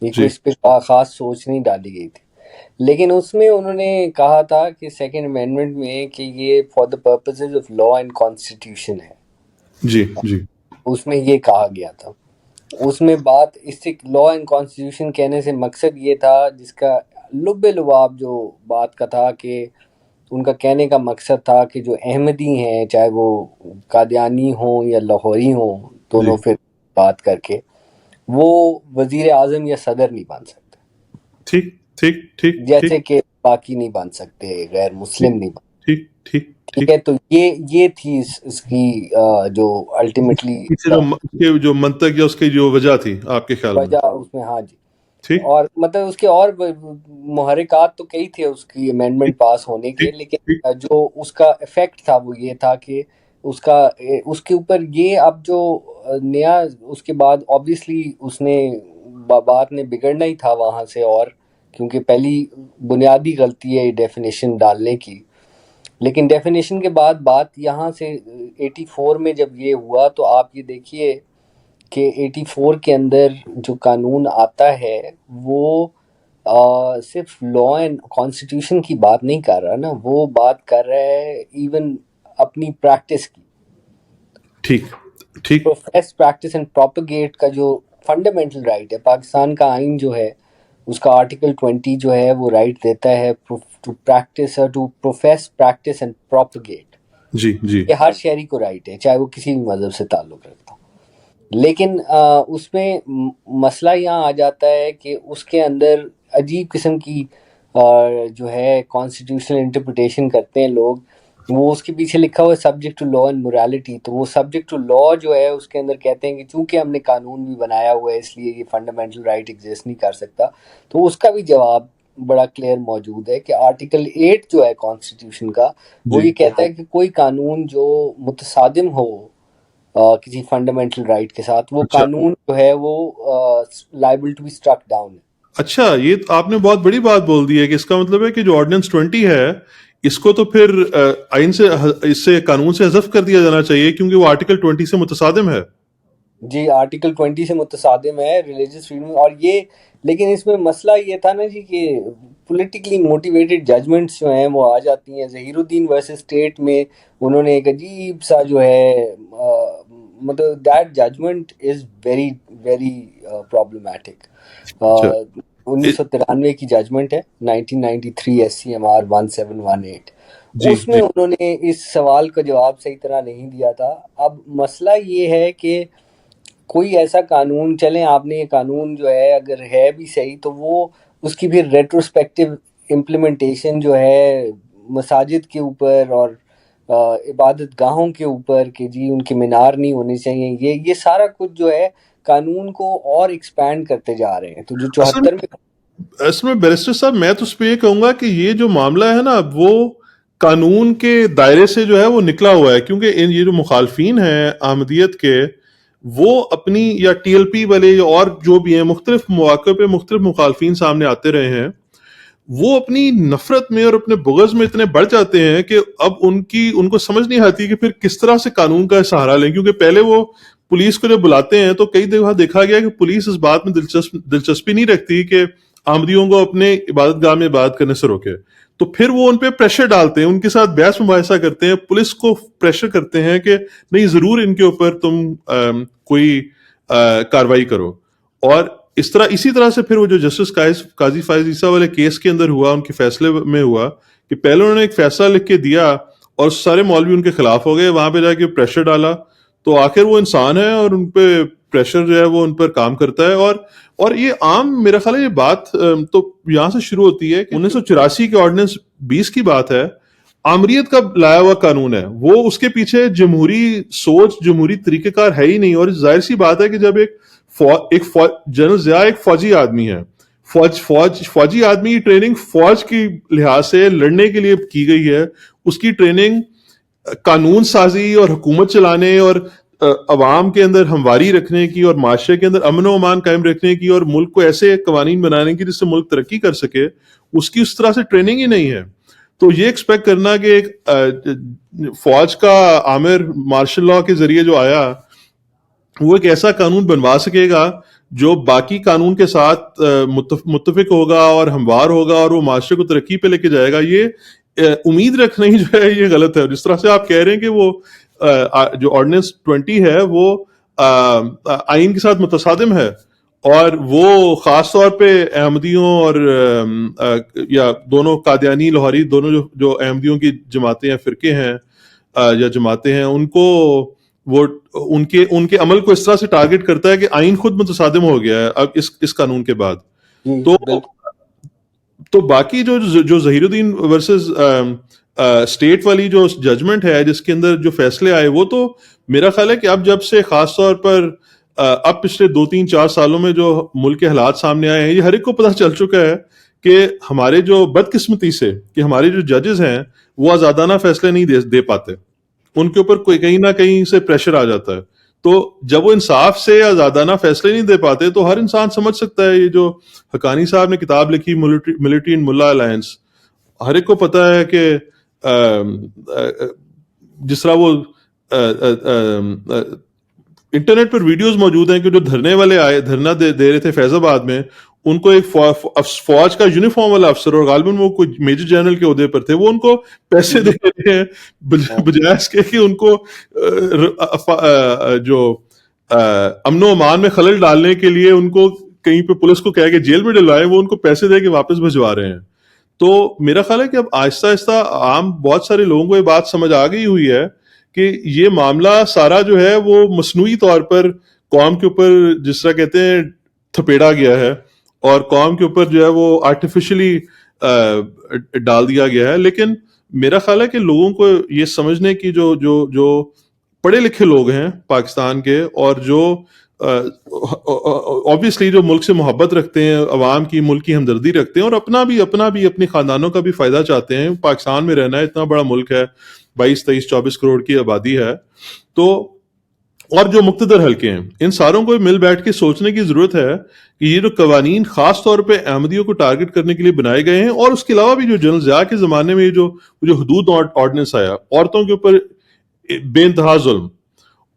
B: کوئی
A: جی
B: اس پہ خاص سوچ نہیں ڈالی گئی تھی, لیکن اس میں انہوں نے کہا تھا کہ سیکنڈ امینڈمنٹ میں کہ یہ for the purposes of law and constitution ہے.
A: جی جی
B: اس میں یہ کہا گیا تھا, اس میں بات اس سے لا اینڈ کانسٹیٹیوشن کہنے سے مقصد یہ تھا جس کا لب لباب جو بات کا تھا کہ ان کا کہنے کا مقصد تھا کہ جو احمدی ہیں چاہے وہ قادیانی ہوں یا لاہوری ہوں
A: جی.
B: دونوں پھر بات کر کے وہ وزیر اعظم یا صدر نہیں بن سکتے,
A: ٹھیک ٹھیک ٹھیک ٹھیک
B: جیسے کہ باقی نہیں بن سکتے, غیر مسلم نہیں بن.
A: ٹھیک ٹھیک
B: ٹھیک ہے, تو یہ تھی اس کی جو الٹیمیٹلی
A: پیچھے جو منطق یا اس کی جو وجہ تھی آپ کے خیال میں.
B: وجہ اس میں. ہاں جی.
A: ٹھیک
B: اور مطلب اس کے اور محرکات تو کئی تھے اس کی امینڈمنٹ پاس ہونے کے,
A: ٹھیک ٹھیک.
B: لیکن جو اس کا افیکٹ تھا وہ یہ تھا کہ اس کے اوپر یہ اب جو نیا اس کے بعد آبویسلی اس نے بات نے بگڑنا ہی تھا وہاں سے, اور کیونکہ پہلی بنیادی غلطی ہے ڈیفینیشن ڈالنے کی. لیکن ڈیفینیشن کے بعد بات یہاں سے 84 میں جب یہ ہوا تو آپ یہ دیکھیے کہ 84 کے اندر جو قانون آتا ہے وہ صرف لا اینڈ کانسٹیٹیوشن کی بات نہیں کر رہا نا, وہ بات کر رہا ہے ایون اپنی پریکٹس کی.
A: ٹھیک ٹھیک.
B: پروفیس پریکٹس اینڈ پروپیگیٹ کا جو فنڈامنٹل رائٹ ہے, پاکستان کا آئین جو ہے اس کا آرٹیکل 20 جو ہے وہ رائٹ دیتا ہے to practise to profess practise and propagate.
A: جی جی
B: یہ ہر شہری کو رائٹ ہے چاہے وہ کسی بھی مذہب سے تعلق رکھتا ہو. لیکن اس میں مسئلہ یہاں آ جاتا ہے کہ اس کے اندر عجیب قسم کی جو ہے کانسٹیٹیوشنل انٹرپریٹیشن کرتے ہیں لوگ. وہ اس کے پیچھے لکھا ہوا ہے subject to law and morality, تو وہ سبجیکٹ ٹو لا جو ہے اس کے اندر کہتے ہیں کہ چونکہ ہم نے قانون بھی بنایا ہوا ہے اس لیے یہ فنڈامنٹل رائٹ ایگزسٹ نہیں کر سکتا. تو اس کا بھی جواب بڑا کلیئر موجود ہے کہ آرٹیکل 8 جو ہے کانسٹیٹیوشن کا وہ
A: جی
B: یہ کہتا ہے کہ کوئی قانون جو متصادم ہو کسی فنڈامنٹل رائٹ کے ساتھ، وہ
A: اچھا
B: قانون جو ہے وہ liable to be struck down ہے۔
A: اچھا، یہ آپ نے بہت بڑی بات بول دی ہے کہ اس کا مطلب ہے کہ جو آرڈیننس 20 ہے اس کو تو پھر آئین سے اس سے قانون سے حذف کر دیا جانا چاہیے کیونکہ وہ آرٹیکل 20 سے متصادم ہے۔
B: جی آرٹیکل 20 سے متصادم ہے ریلیجس فریڈم، اور یہ لیکن اس میں مسئلہ یہ تھا نا جی کہ پولیٹیکلی موٹیویٹڈ ججمنٹس جو ہیں وہ آ جاتی ہیں۔ ظہیر الدین ورسز اسٹیٹ میں انہوں نے ایک عجیب سا جو ہے مطلب that judgment is very very problematic,
A: اچھا
B: 1993 کی ججمنٹ ہے، 1993 SCMR 1718۔
A: جی
B: اس میں
A: جی،
B: انہوں نے اس سوال کا جواب صحیح طرح نہیں دیا تھا۔ اب مسئلہ یہ ہے کہ کوئی ایسا قانون چلیں، آپ نے یہ قانون جو ہے اگر ہے بھی صحیح تو وہ اس کی پھر ریٹروسپیکٹیو امپلیمنٹیشن جو ہے مساجد کے اوپر اور عبادت گاہوں کے اوپر کہ جی ان کے مینار نہیں ہونے چاہیے، یہ سارا کچھ جو ہے قانون کو اور ایکسپینڈ کرتے جا رہے ہیں۔ تو جو
A: اصل
B: 74 میں
A: اصل میں بیرسٹر صاحب میں تو اس پہ یہ کہوں گا کہ یہ جو معاملہ ہے نا وہ قانون کے دائرے سے جو ہے وہ نکلا ہوا ہے، کیونکہ یہ جو مخالفین ہیں احمدیت کے وہ اپنی یا ٹی ایل پی والے یا اور جو بھی ہیں مختلف مواقع پہ مختلف مخالفین سامنے آتے رہے ہیں، وہ اپنی نفرت میں اور اپنے بغض میں اتنے بڑھ جاتے ہیں کہ اب ان کو سمجھ نہیں آتی کہ پھر کس طرح سے قانون کا سہارا لیں، کیونکہ پہلے وہ پولیس کو جب بلاتے ہیں تو کئی دفعہ دیکھا گیا کہ پولیس اس بات میں دلچسپی نہیں رکھتی کہ احمدیوں کو اپنے عبادت گاہ میں عبادت کرنے سے روکے، تو پھر وہ ان پہ پریشر ڈالتے ہیں، ان کے ساتھ بحث مباحثہ کرتے ہیں، پولیس کو پریشر کرتے ہیں کہ نہیں ضرور ان کے اوپر تم کوئی کاروائی کرو۔ اور اسی طرح سے پھر وہ جو جسٹس قاضی فائز عیسیٰ والے کیس کے اندر ہوا، ان کے فیصلے میں ہوا کہ پہلے انہوں نے ایک فیصلہ لکھ کے دیا اور سارے مولوی ان کے خلاف ہو گئے، وہاں پہ جا کے پریشر ڈالا، تو آخر وہ انسان ہے اور ان پہ پریشر جو ہے وہ ان پر کام کرتا ہے۔ اور یہ عام میرا خیال ہے یہ بات تو یہاں سے شروع ہوتی ہے کہ 1984 کے آرڈیننس 20 کی بات ہے، آمریت کا لایا ہوا قانون ہے، وہ اس کے پیچھے جمہوری سوچ جمہوری طریقہ کار ہے ہی نہیں۔ اور ظاہر سی بات ہے کہ جب جنرل ضیاء ایک فوجی آدمی ہے، فوجی آدمی کی ٹریننگ فوج کی لحاظ سے لڑنے کے لیے کی گئی ہے، اس کی ٹریننگ قانون سازی اور حکومت چلانے اور عوام کے اندر ہمواری رکھنے کی اور معاشرے کے اندر امن و امان قائم رکھنے کی اور ملک کو ایسے قوانین بنانے کی جس سے ملک ترقی کر سکے، اس کی اس طرح سے ٹریننگ ہی نہیں ہے۔ تو یہ ایکسپیکٹ کرنا کہ ایک فوج کا عامر مارشل لاء کے ذریعے جو آیا وہ ایک ایسا قانون بنوا سکے گا جو باقی قانون کے ساتھ متفق ہوگا اور ہموار ہوگا اور وہ معاشرے کو ترقی پہ لے کے جائے گا، یہ امید رکھنا ہی جو ہے یہ غلط ہے۔ جس طرح سے آپ کہہ رہے ہیں کہ وہ جو آرڈیننس 20 ہے وہ آئین کے ساتھ متصادم ہے، اور وہ خاص طور پہ احمدیوں اور یا دونوں قادیانی لاہوری دونوں جو احمدیوں کی جماعتیں یا فرقے ہیں یا جماعتیں ہیں، ان کو وہ ان کے عمل کو اس طرح سے ٹارگٹ کرتا ہے کہ آئین خود متصادم ہو گیا ہے اب اس قانون کے بعد۔
B: جی
A: تو
B: بالکل
A: باقی جو ظہیر الدین ورسز اسٹیٹ والی جو ججمنٹ ہے جس کے اندر جو فیصلے آئے، وہ تو میرا خیال ہے کہ اب جب سے خاص طور پر اب پچھلے 2-3-4 سالوں میں جو ملک کے حالات سامنے آئے ہیں، یہ ہر ایک کو پتہ چل چکا ہے کہ ہمارے جو بدقسمتی سے کہ ہمارے جو ججز ہیں وہ آزادانہ فیصلے نہیں دے پاتے، ان کے اوپر کوئی کہیں نہ کہیں سے پریشر آ جاتا ہے۔ تو جب وہ انصاف سے آزادانہ فیصلے نہیں دے پاتے تو ہر انسان سمجھ سکتا ہے، یہ جو حقانی صاحب نے کتاب لکھی ملٹری اینڈ ملا الائنس، ہر ایک کو پتا ہے کہ جس طرح وہ انٹرنیٹ پر ویڈیوز موجود ہیں کہ جو دھرنے والے آئے دھرنا دے رہے تھے فیض آباد میں، ان کو ایک فوج کا یونیفارم والا افسر، اور غالباً وہ کوئی میجر جنرل کے عہدے پر تھے، وہ ان کو پیسے دے رہے ہیں بجائے اس کے کہ ان کو جو امن و امان میں خلل ڈالنے کے لیے ان کو کہیں پہ پولیس کو کہہ کے جیل میں ڈلوائے، وہ ان کو پیسے دے کے واپس بھجوا رہے ہیں۔ تو میرا خیال ہے کہ اب آہستہ آہستہ عام بہت سارے لوگوں کو یہ بات سمجھ آ گئی ہوئی ہے کہ یہ معاملہ سارا جو ہے وہ مصنوعی طور پر قوم کے اوپر جس طرح کہتے ہیں تھپیڑا گیا ہے، اور قوم کے اوپر جو ہے وہ آرٹیفیشلی ڈال دیا گیا ہے۔ لیکن میرا خیال ہے کہ لوگوں کو یہ سمجھنے کی جو پڑھے لکھے لوگ ہیں پاکستان کے، اور جو obviously جو ملک سے محبت رکھتے ہیں، عوام کی ملک کی ہمدردی رکھتے ہیں، اور اپنا بھی اپنی خاندانوں کا بھی فائدہ چاہتے ہیں، پاکستان میں رہنا ہے، اتنا بڑا ملک ہے، 22-23-24 کروڑ کی آبادی ہے، تو اور جو مقتدر حلقے ہیں، ان ساروں کو مل بیٹھ کے سوچنے کی ضرورت ہے کہ یہ جو قوانین خاص طور پہ احمدیوں کو ٹارگٹ کرنے کے لیے بنائے گئے ہیں، اور اس کے علاوہ بھی جو جنرل ضیاء کے زمانے میں جو حدود آرڈیننس آیا عورتوں کے اوپر بے انتہا ظلم،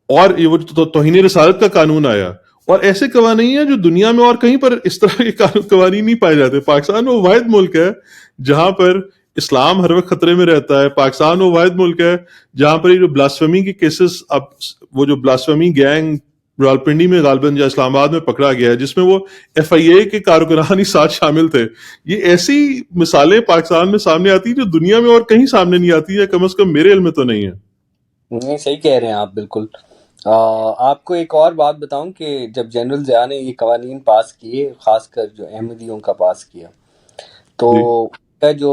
A: اور یہ وہ توہین رسالت کا قانون آیا، اور ایسے قوانین ہیں جو دنیا میں اور کہیں پر اس طرح کے قوانین نہیں پائے جاتے. پاکستان وہ واحد ملک ہے جہاں پر اسلام ہر وقت خطرے میں رہتا ہے. پاکستان وہ واحد ملک ہے جہاں پر یہ جو بلاسفیمی کے کیسز، اب وہ جو بلاسفیمی گینگ راولپنڈی میں غالباً یا اسلام آباد میں پکڑا گیا ہے، جس میں وہ ایف آئی اے کے کارکنان ہی ساتھ شامل تھے. یہ ایسی مثالیں پاکستان میں سامنے آتی ہیں جو دنیا میں اور کہیں سامنے نہیں آتی ہے، کم از کم میرے علم میں تو نہیں ہے.
B: نہیں، صحیح کہہ رہے ہیں آپ بالکل. آپ کو ایک اور بات بتاؤں کہ جب جنرل ضیاء نے یہ قوانین پاس کیے، خاص کر جو احمدیوں کا پاس کیا، تو
A: جی
B: کا جو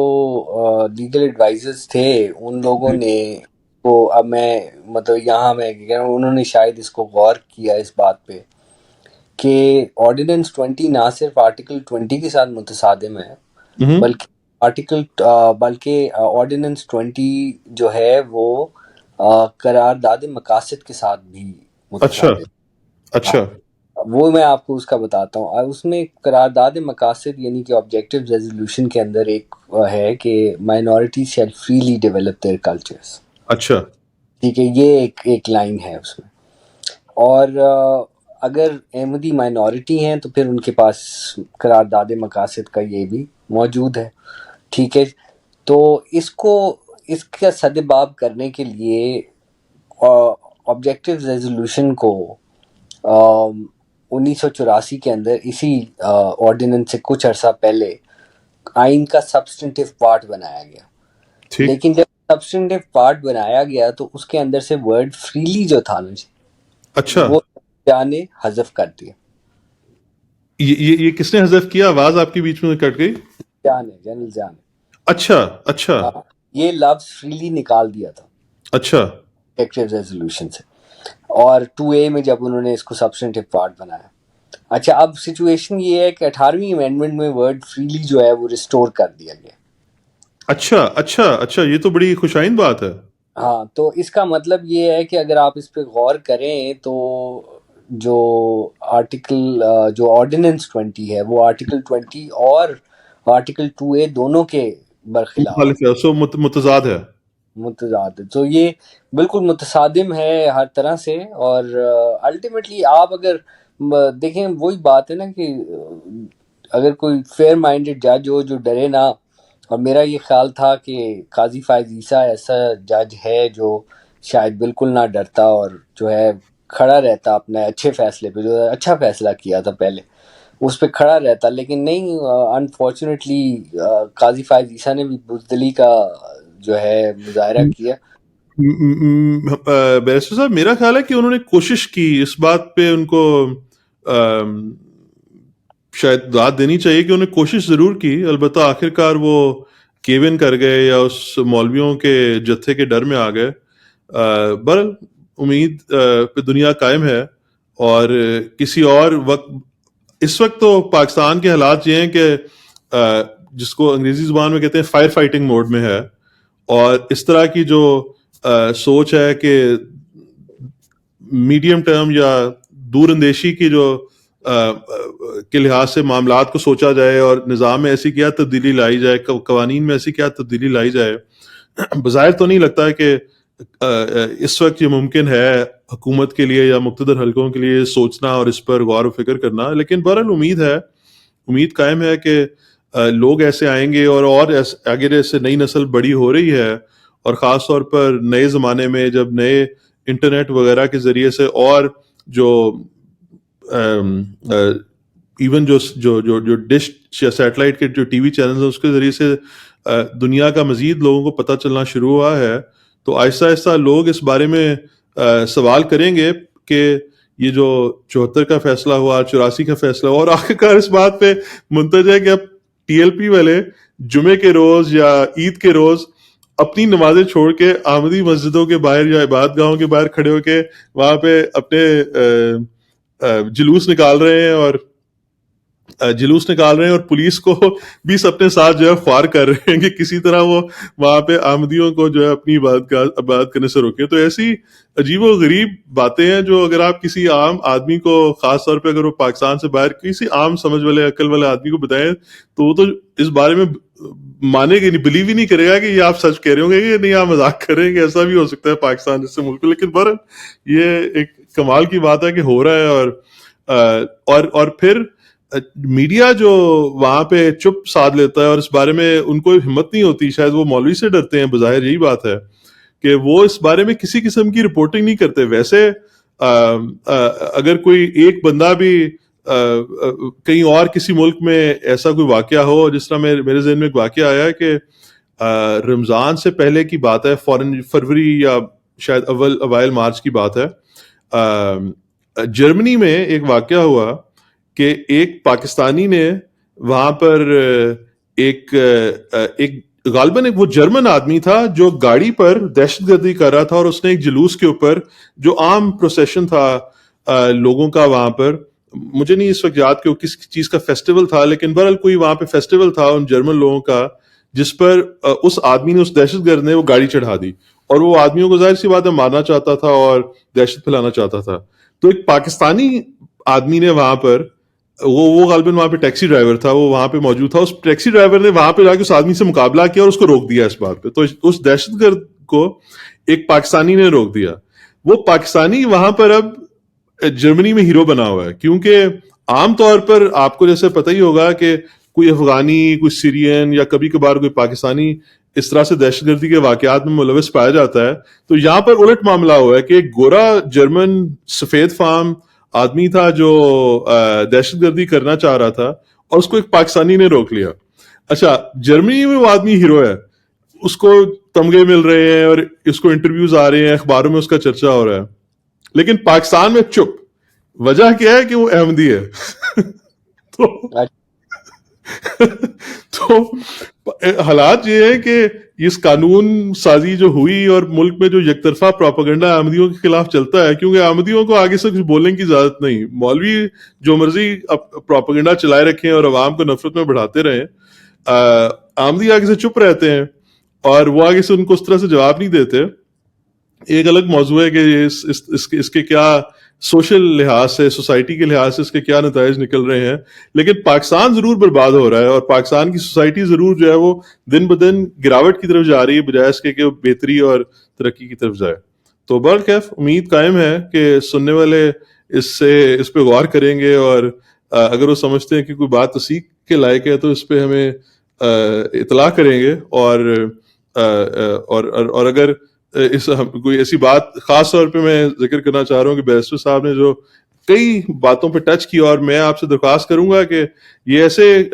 B: لیگل ایڈوائزرز تھے ان لوگوں
A: جی
B: نے کو، اب میں مطلب یہاں میں کہہ رہا ہوں، انہوں نے شاید اس کو غور کیا اس بات پہ کہ آرڈیننس 20 نہ صرف آرٹیکل 20 کے ساتھ متصادم ہے،
A: ہوں
B: بلکہ آرڈیننس 20 جو ہے وہ قرارداد مقاصد کے ساتھ بھی
A: اچھا
B: متصادم.
A: اچھا
B: وہ میں آپ کو اس کا بتاتا ہوں. اور اس میں قرارداد مقاصد یعنی کہ آبجیکٹو ریزولوشن کے اندر ایک ہے کہ minority shall freely develop their cultures.
A: اچھا
B: ٹھیک ہے، یہ ایک لائن ہے اس میں. اور اگر احمدی مائنورٹی ہیں تو پھر ان کے پاس قرارداد مقاصد کا یہ بھی موجود ہے. ٹھیک ہے، تو اس کا سدباب کرنے کے لیے آبجیکٹو ریزولوشن کو 1984 کے اندر اسی آرڈیننس سے کچھ عرصہ پہلے آئین کا سبسٹنٹیو پارٹ بنایا گیا.
A: ٹھیک.
B: لیکن جب سبسٹنٹیو پارٹ بنایا گیا تو اس کے اندر سے ورڈ فریلی جو تھا نا جی،
A: اچھا
B: وہ نے حذف کر دیا.
A: یہ کس نے حذف کیا؟ آواز آپ کی بیچ میں کٹ گئی.
B: جنرل ضیاء نے
A: اچھا اچھا
B: یہ لفظ فریلی نکال دیا تھا
A: اچھا
B: ایکٹیو ریزولوشن سے، اور 2A میں جب انہوں نے اس کو سبسٹنٹیو پارٹ بنایا. اچھا، اب سچویشن یہ ہے کہ 18ویں امینڈمنٹ میں ورڈ فریلی جو ہے وہ ریسٹور کر دیا گیا.
A: اچھا اچھا اچھا یہ تو بڑی خوشائند بات ہے.
B: ہاں، تو اس کا مطلب یہ ہے کہ اگر آپ اس پہ غور کریں تو جو آرٹیکل جو آرڈیننس 20 ہے وہ آرٹیکل 20 اور آرٹیکل 2A دونوں کے برخلاف
A: مخالف ہے، سو متضاد ہے.
B: متضاد ہے. تو یہ بالکل متصادم ہے ہر طرح سے. اور الٹیمیٹلی آپ اگر دیکھیں، وہی بات ہے نا کہ اگر کوئی فیئر مائنڈڈ جج ہو جو ڈرے نہ، اور میرا یہ خیال تھا کہ قاضی فائز عیسیٰ ایسا جج ہے جو شاید بالکل نہ ڈرتا اور جو ہے کھڑا رہتا اپنے اچھے فیصلے پہ، جو اچھا فیصلہ کیا تھا پہلے اس پہ کھڑا رہتا. لیکن نہیں، انفارچونیٹلی قاضی فائز عیسیٰ نے بھی بزدلی کا جو ہے مظاہرہ کیا.
A: بیرسٹر صاحب، میرا خیال ہے کہ انہوں نے کوشش کی اس بات پہ، ان کو شاید داد دینی چاہیے کہ انہوں نے کوشش ضرور کی. البتہ آخر کار وہ کیون کر گئے یا اس مولویوں کے جتھے کے ڈر میں آ گئے. بہرحال امید پہ دنیا قائم ہے، اور کسی اور وقت، اس وقت تو پاکستان کے حالات یہ ہیں کہ جس کو انگریزی زبان میں کہتے ہیں فائر فائٹنگ موڈ میں ہے، اور اس طرح کی جو سوچ ہے کہ میڈیم ٹرم یا دور اندیشی کی جو کے لحاظ سے معاملات کو سوچا جائے اور نظام میں ایسی کیا تبدیلی لائی جائے، قوانین میں ایسی کیا تبدیلی لائی جائے. بظاہر تو نہیں لگتا ہے کہ اس وقت یہ ممکن ہے حکومت کے لیے یا مقتدر حلقوں کے لیے سوچنا اور اس پر غور و فکر کرنا. لیکن بہرحال امید قائم ہے کہ لوگ ایسے آئیں گے، اور آگے جیسے نئی نسل بڑی ہو رہی ہے، اور خاص طور پر نئے زمانے میں جب نئے انٹرنیٹ وغیرہ کے ذریعے سے، اور جو ایون جو ڈش یا سیٹلائٹ کے جو ٹی وی چینلز ہیں اس کے ذریعے سے دنیا کا مزید لوگوں کو پتہ چلنا شروع ہوا ہے، تو آہستہ آہستہ لوگ اس بارے میں سوال کریں گے کہ یہ جو 74 کا فیصلہ ہوا، 84 کا فیصلہ ہوا، اور آخرکار اس بات پہ منتج ہے کہ اب ٹی ایل پی والے جمعے کے روز یا عید کے روز اپنی نمازیں چھوڑ کے احمدی مسجدوں کے باہر یا عبادت گاہوں کے باہر کھڑے ہو کے وہاں پہ اپنے جلوس نکال رہے ہیں، اور جلوس نکال رہے ہیں اور پولیس کو بھی اپنے ساتھ جو ہے خوار کر رہے ہیں کہ کسی طرح وہ وہاں پہ آمدیوں کو جو ہے اپنی عبادت کرنے سے روکیں. تو ایسی عجیب و غریب باتیں ہیں جو اگر آپ کسی عام آدمی کو، خاص طور پہ اگر وہ پاکستان سے باہر کسی عام سمجھ والے عقل والے آدمی کو بتائیں تو وہ تو اس بارے میں مانے گا نہیں، بلیو ہی نہیں کرے گا کہ یہ آپ سچ کہہ رہے ہوں گے کہ نہیں آپ مذاق کر رہے ہیں کہ ایسا بھی ہو سکتا ہے پاکستان جیسے ملک میں. لیکن بہرحال یہ ایک کمال کی بات ہے کہ ہو رہا ہے. اور پھر میڈیا جو وہاں پہ چپ سادھ لیتا ہے اور اس بارے میں ان کو ہمت نہیں ہوتی، شاید وہ مولوی سے ڈرتے ہیں، بظاہر یہی بات ہے کہ وہ اس بارے میں کسی قسم کی رپورٹنگ نہیں کرتے. ویسے اگر کوئی ایک بندہ بھی کہیں اور کسی ملک میں ایسا کوئی واقعہ ہو، جس طرح میرے ذہن میں ایک واقعہ آیا ہے کہ رمضان سے پہلے کی بات ہے، فروری یا شاید اوائل مارچ کی بات ہے، جرمنی میں ایک واقعہ ہوا کہ ایک پاکستانی نے وہاں پر ایک غالباً وہ جرمن آدمی تھا جو گاڑی پر دہشت گردی کر رہا تھا، اور اس نے ایک جلوس کے اوپر جو عام پروسیشن تھا لوگوں کا وہاں پر، مجھے نہیں اس وقت یاد کہ وہ کس چیز کا فیسٹیول تھا، لیکن بہرحال کوئی وہاں پہ فیسٹیول تھا ان جرمن لوگوں کا، جس پر اس آدمی نے، اس دہشت گرد نے وہ گاڑی چڑھا دی، اور وہ آدمیوں کو ظاہر سی بات ہے مارنا چاہتا تھا اور دہشت پھیلانا چاہتا تھا. تو ایک پاکستانی آدمی نے وہاں پر، وہ غالباً وہاں پہ ٹیکسی ڈرائیور تھا، وہ وہاں پہ موجود تھا، اس ٹیکسی ڈرائیور نے وہاں پہ جا کے اس آدمی سے مقابلہ کیا اور اس کو روک دیا اس بات پہ. تو اس دہشت گرد کو ایک پاکستانی نے روک دیا. وہ پاکستانی وہاں پر اب جرمنی میں ہیرو بنا ہوا ہے، کیونکہ عام طور پر آپ کو جیسے پتہ ہی ہوگا کہ کوئی افغانی، کوئی سیرین یا کبھی کبھار کوئی پاکستانی اس طرح سے دہشت گردی کے واقعات میں ملوث پایا جاتا ہے. تو یہاں پر الٹ معاملہ ہوا ہے کہ ایک گورا جرمن سفید فام آدمی تھا جو دہشت گردی کرنا چاہ رہا تھا، اور اس کو ایک پاکستانی نے روک لیا. اچھا، جرمنی میں وہ آدمی ہیرو ہے، اس کو تمغے مل رہے ہیں اور اس کو انٹرویوز آ رہے ہیں، اخباروں میں اس کا چرچا ہو رہا ہے، لیکن پاکستان میں چپ. وجہ کیا ہے کہ وہ احمدی ہے. تو تو حالات یہ ہے کہ اس قانون سازی جو ہوئی اور ملک میں جو یک طرفہ پروپیگنڈا احمدیوں کے خلاف چلتا ہے، کیونکہ احمدیوں کو آگے سے کچھ بولنے کی اجازت نہیں، مولوی جو مرضی پروپیگنڈا چلائے رکھیں اور عوام کو نفرت میں بڑھاتے رہیں، احمدی آگے سے چپ رہتے ہیں اور وہ آگے سے ان کو اس طرح سے جواب نہیں دیتے. ایک الگ موضوع ہے کہ اس کے کیا سوشل لحاظ سے، سوسائٹی کے لحاظ سے اس کے کیا نتائج نکل رہے ہیں، لیکن پاکستان ضرور برباد ہو رہا ہے، اور پاکستان کی سوسائٹی ضرور جو ہے وہ دن بدن گراوٹ کی طرف جا رہی ہے، بجائے اس کے کہ وہ بہتری اور ترقی کی طرف جائے. تو بہرکیف امید قائم ہے کہ سننے والے اس پہ غور کریں گے، اور اگر وہ سمجھتے ہیں کہ کوئی بات تصحیح کے لائق ہے تو اس پہ ہمیں اطلاع کریں گے. اور اگر کوئی ایسی بات خاص طور پہ میں ذکر کرنا چاہ رہا ہوں کہ بیرسٹر صاحب نے جو کئی باتوں پہ ٹچ کیا، اور میں آپ سے درخواست کروں گا کہ یہ ایسے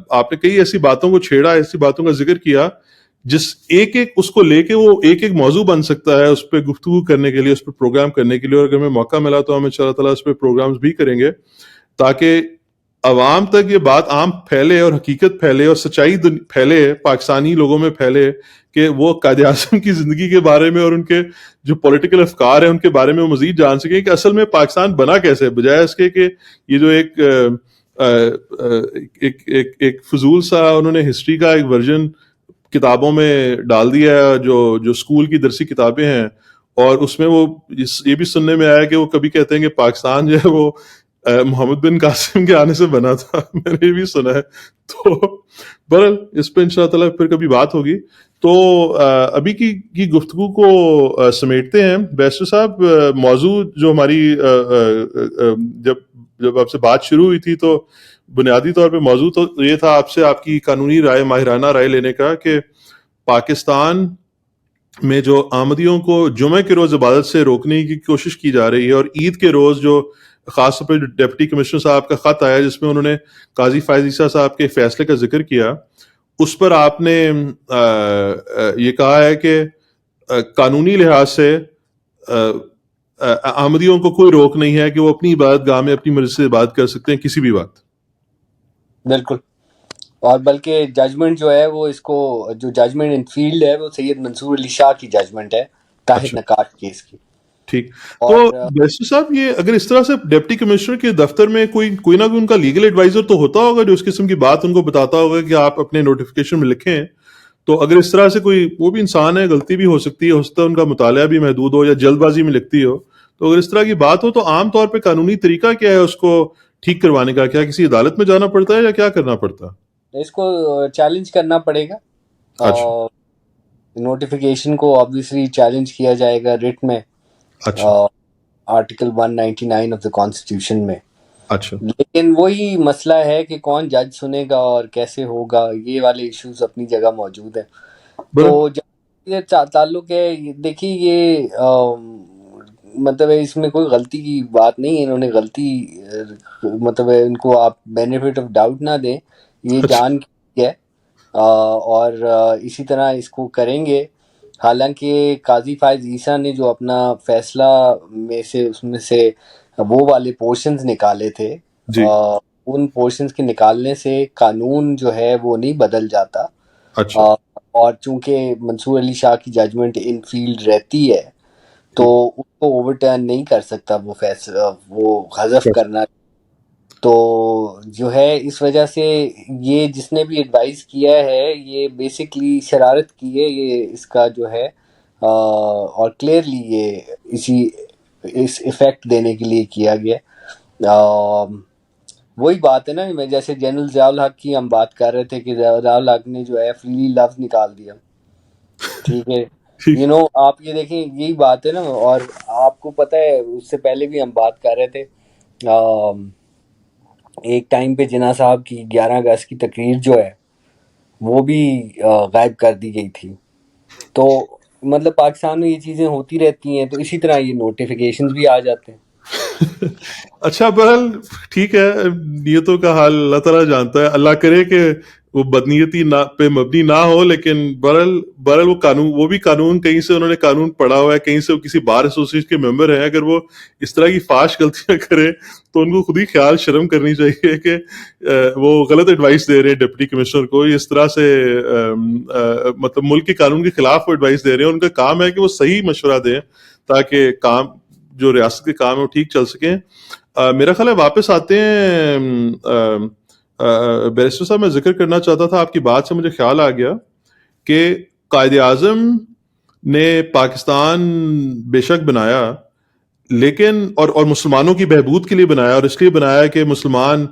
A: آپ نے کئی ایسی باتوں کو چھیڑا، ایسی باتوں کا ذکر کیا جس ایک اس کو لے کے وہ ایک موضوع بن سکتا ہے اس پہ گفتگو کرنے کے لیے، اس پہ پروگرام کرنے کے لیے. اور اگر ہمیں موقع ملا تو ہم ان شاء اللہ تعالیٰ اس پہ پروگرامز بھی کریں گے، تاکہ عوام تک یہ بات عام پھیلے اور حقیقت پھیلے اور سچائی پھیلے، پاکستانی لوگوں میں پھیلے، کہ وہ قائد اعظم کی زندگی کے بارے میں اور ان کے جو پولیٹیکل افکار ہیں ان کے بارے میں وہ مزید جان سکیں کہ اصل میں پاکستان بنا کیسے، بجائے اس کے کہ یہ جو ایک فضول سا انہوں نے ہسٹری کا ایک ورژن کتابوں میں ڈال دیا ہے جو اسکول کی درسی کتابیں ہیں، اور اس میں وہ یہ بھی سننے میں آیا کہ وہ کبھی کہتے ہیں کہ پاکستان جو ہے وہ محمد بن قاسم کے آنے سے بنا تھا. میں نے یہ بھی سنا ہے. تو بہرحال اس پہ انشاءاللہ تعالیٰ پھر کبھی بات ہوگی. تو ابھی کی گفتگو کو سمیٹتے ہیں. بیرسٹر صاحب، موضوع جو ہماری جب آپ سے بات شروع ہوئی تھی تو بنیادی طور پہ موضوع تو یہ تھا آپ سے آپ کی قانونی رائے، ماہرانہ رائے لینے کا، کہ پاکستان میں جو احمدیوں کو جمعہ کے روز عبادت سے روکنے کی کوشش کی جا رہی ہے، اور عید کے روز جو خاص طور پہ ڈپٹی کمشنر صاحب کا خط آیا جس میں انہوں نے قاضی فائز عیسیٰ صاحب کے فیصلے کا ذکر کیا، اس پر آپ نے یہ کہا ہے کہ قانونی لحاظ سے احمدیوں کو کوئی روک نہیں ہے کہ وہ اپنی عبادت گاہ میں اپنی مرضی سے عبادت کر سکتے ہیں کسی بھی وقت.
B: بالکل. اور بلکہ ججمنٹ جو ہے وہ اس کو جو ججمنٹ ان فیلڈ ہے وہ سید منصور علی شاہ کی ججمنٹ ہے طاہر
A: اچھا
B: نقاش کیس کی.
A: ٹھیک. تو
B: اور
A: بیسو صاحب یہ اگر اس طرح سے ڈپٹی کمشنر کے دفتر میں کوئی نہ کوئی ان کا لیگل ایڈوائزر تو ہوتا ہوگا جو اس قسم کی بات ان کو بتاتا ہوگا کہ آپ اپنے نوٹیفیکیشن میں لکھیں. تو اگر اس طرح سے کوئی وہ بھی انسان ہے, غلطی بھی ہو سکتی ہے, ہو سکتا ہے ان کا مطالعہ بھی محدود ہو یا جلد بازی میں لکھتی ہو, تو اگر اس طرح کی بات ہو تو عام طور پہ قانونی طریقہ کیا ہے اس کو ٹھیک کروانے کا؟ کیا کسی عدالت میں جانا پڑتا ہے یا کیا کرنا پڑتا ہے؟
B: اس کو چیلنج کرنا پڑے گا.
A: اچھا
B: نوٹیفیکیشن کو آبویسلی چیلنج کیا جائے گا ریٹ میں,
A: اچھا
B: آرٹیکل 199 آف دا کانسٹیٹیوشن میں.
A: اچھا
B: لیکن وہی مسئلہ ہے کہ کون جج سنے گا اور کیسے ہوگا, یہ والے ایشوز اپنی جگہ موجود ہیں. تو
A: برا
B: جہاں یہ تعلق ہے, دیکھیے یہ مطلب اس میں کوئی غلطی کی بات نہیں ہے, انہوں نے غلطی مطلب ان کو آپ بینیفٹ آف ڈاؤٹ نہ دیں, یہ
A: اچھا
B: جان کی ہے اور اسی طرح اس کو کریں گے. حالانکہ قاضی فائز عیسیٰ نے جو اپنا فیصلہ میں سے اس میں سے وہ والے پورشنز نکالے تھے,
A: جی
B: ان پورشنز کے نکالنے سے قانون جو ہے وہ نہیں بدل جاتا.
A: اچھا
B: اور چونکہ منصور علی شاہ کی ججمنٹ ان فیلڈ رہتی ہے تو
A: ٹھیک
B: اس کو اوور ٹرن نہیں کر سکتا وہ فیصلہ, وہ حذف کرنا. تو جو ہے اس وجہ سے یہ جس نے بھی ایڈوائز کیا ہے یہ بیسکلی شرارت کی ہے, یہ اس کا جو ہے اور کلیئرلی یہ اس ایفیکٹ دینے کے لیے کیا گیا. وہی بات ہے نا, میں جیسے جنرل ضیاء الحق کی ہم بات کر رہے تھے کہ ضیاء الحق نے جو ہے فریلی لفظ نکال دیا, ٹھیک ہے.
A: ٹھیک
B: آپ یہ دیکھیں یہی بات ہے نا, اور آپ کو پتہ ہے اس سے پہلے بھی ہم بات کر رہے تھے, ایک ٹائم پہ جناح صاحب کی 11 اگست کی تقریر جو ہے وہ بھی غائب کر دی گئی تھی. تو مطلب پاکستان میں یہ چیزیں ہوتی رہتی ہیں, تو اسی طرح یہ نوٹیفیکیشنز بھی آ جاتے ہیں.
A: اچھا بہرحال ٹھیک ہے, نیتوں کا حال اللہ تعالیٰ جانتا ہے, اللہ کرے کہ وہ بدنیتی پہ مبنی نہ ہو, لیکن بہرحال وہ بھی قانون کہیں سے انہوں نے قانون پڑھا ہوا ہے, کہیں سے وہ کسی بار ایسوسیشن کے ممبر ہیں. اگر وہ اس طرح کی فاش غلطیاں کریں تو ان کو خود ہی خیال شرم کرنی چاہیے کہ وہ غلط ایڈوائس دے رہے ہیں ڈپٹی کمشنر کو اس طرح سے, مطلب ملک کے قانون کے خلاف وہ ایڈوائس دے رہے ہیں. ان کا کام ہے کہ وہ صحیح مشورہ دیں تاکہ کام جو ریاست کے کام ہے وہ ٹھیک چل سکیں. میرا خیال ہے واپس آتے ہیں بیرسٹر صاحب, میں ذکر کرنا چاہتا تھا, آپ کی بات سے مجھے خیال آ گیا کہ قائد اعظم نے پاکستان بے شک بنایا, لیکن اور مسلمانوں کی بہبود کے لیے بنایا, اور اس لیے بنایا کہ مسلمان